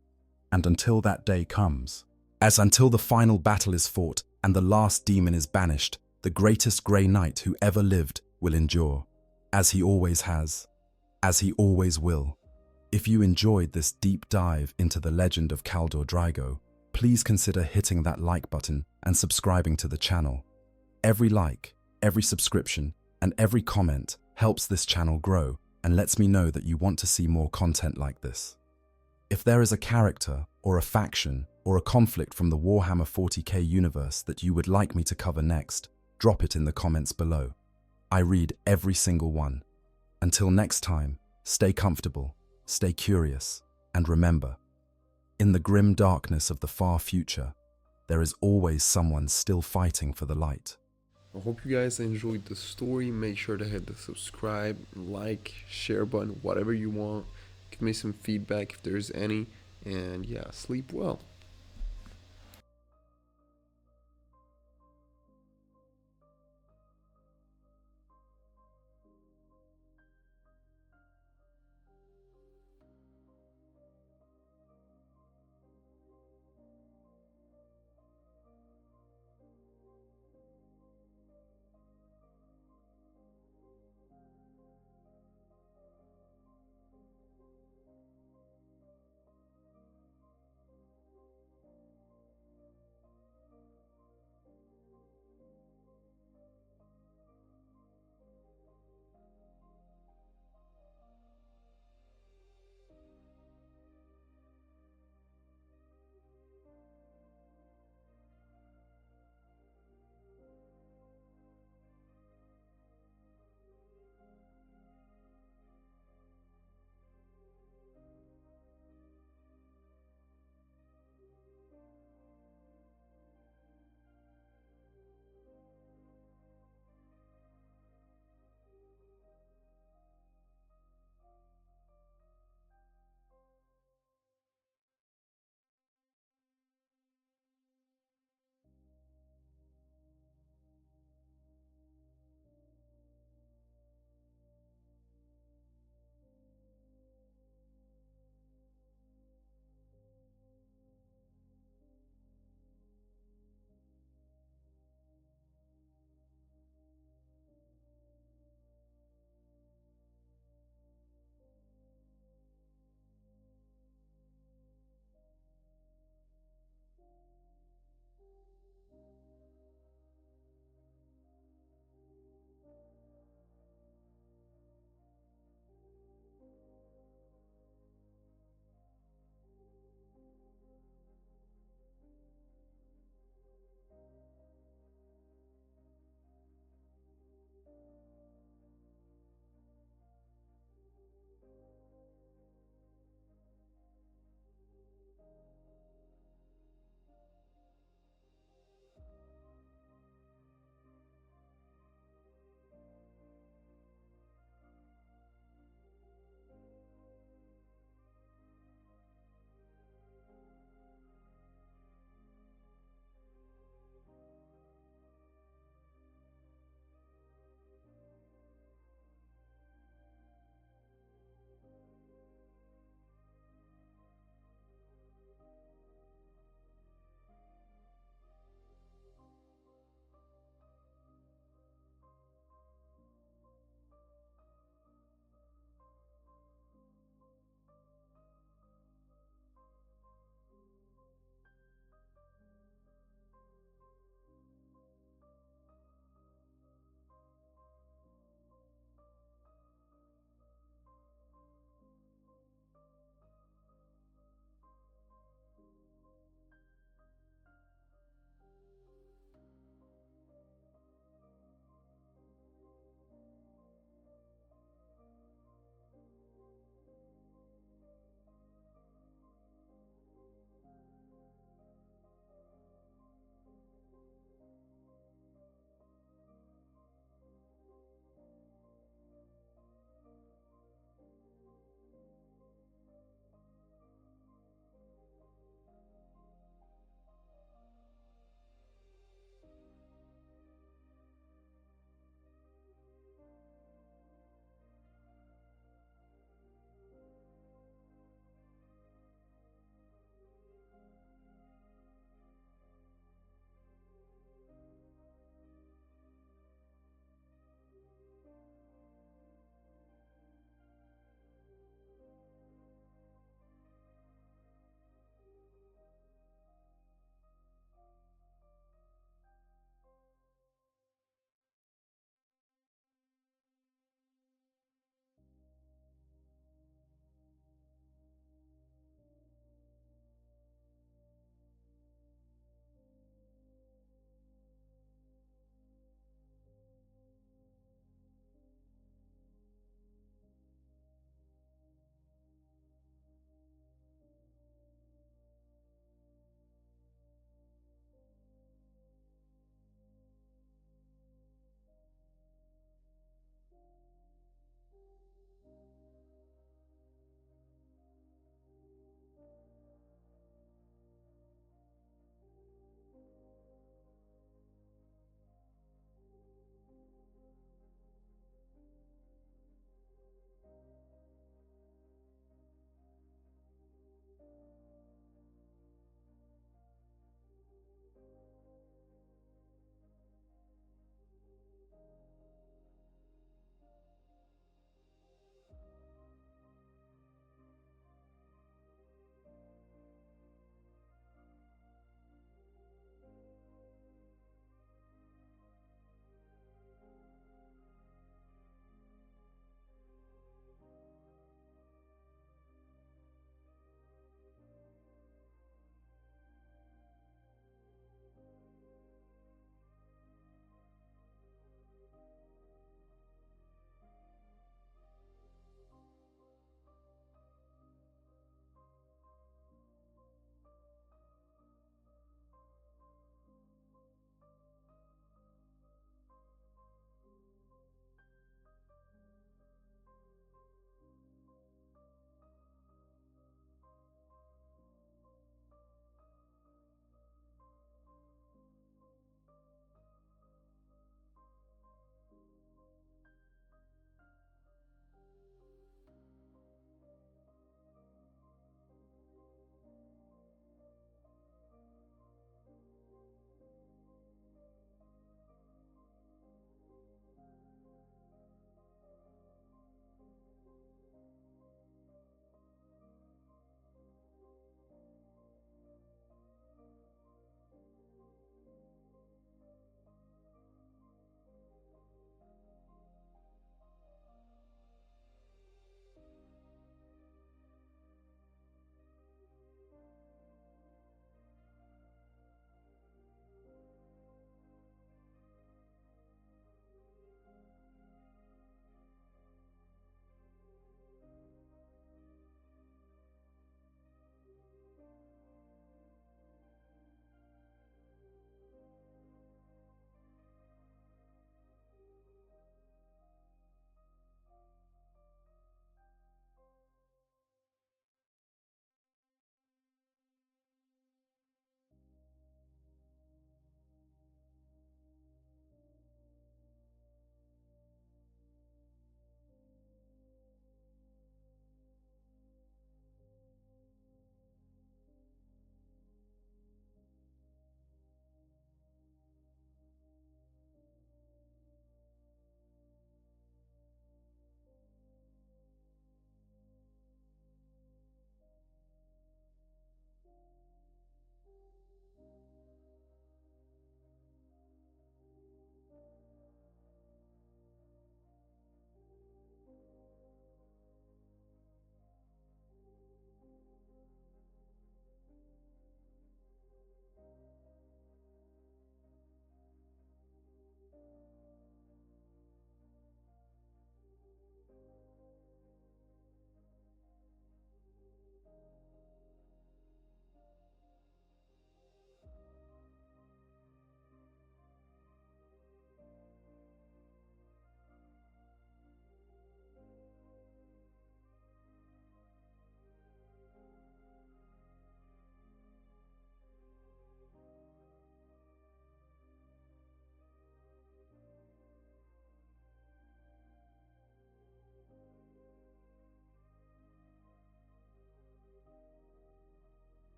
And until that day comes, as until the final battle is fought and the last demon is banished, the greatest Grey Knight who ever lived will endure, as he always has, as he always will. If you enjoyed this deep dive into the legend of Kaldor Draigo, please consider hitting that like button and subscribing to the channel. Every like, every subscription, and every comment helps this channel grow and lets me know that you want to see more content like this. If there is a character, or a faction, or a conflict from the Warhammer 40K universe that you would like me to cover next, drop it in the comments below. I read every single one. Until next time, stay comfortable, stay curious, and remember, in the grim darkness of the far future, there is always someone still fighting for the light. I hope you guys enjoyed the story. Make sure to hit the subscribe, like, share button, whatever you want. Give me some feedback if there's any. And yeah, sleep well.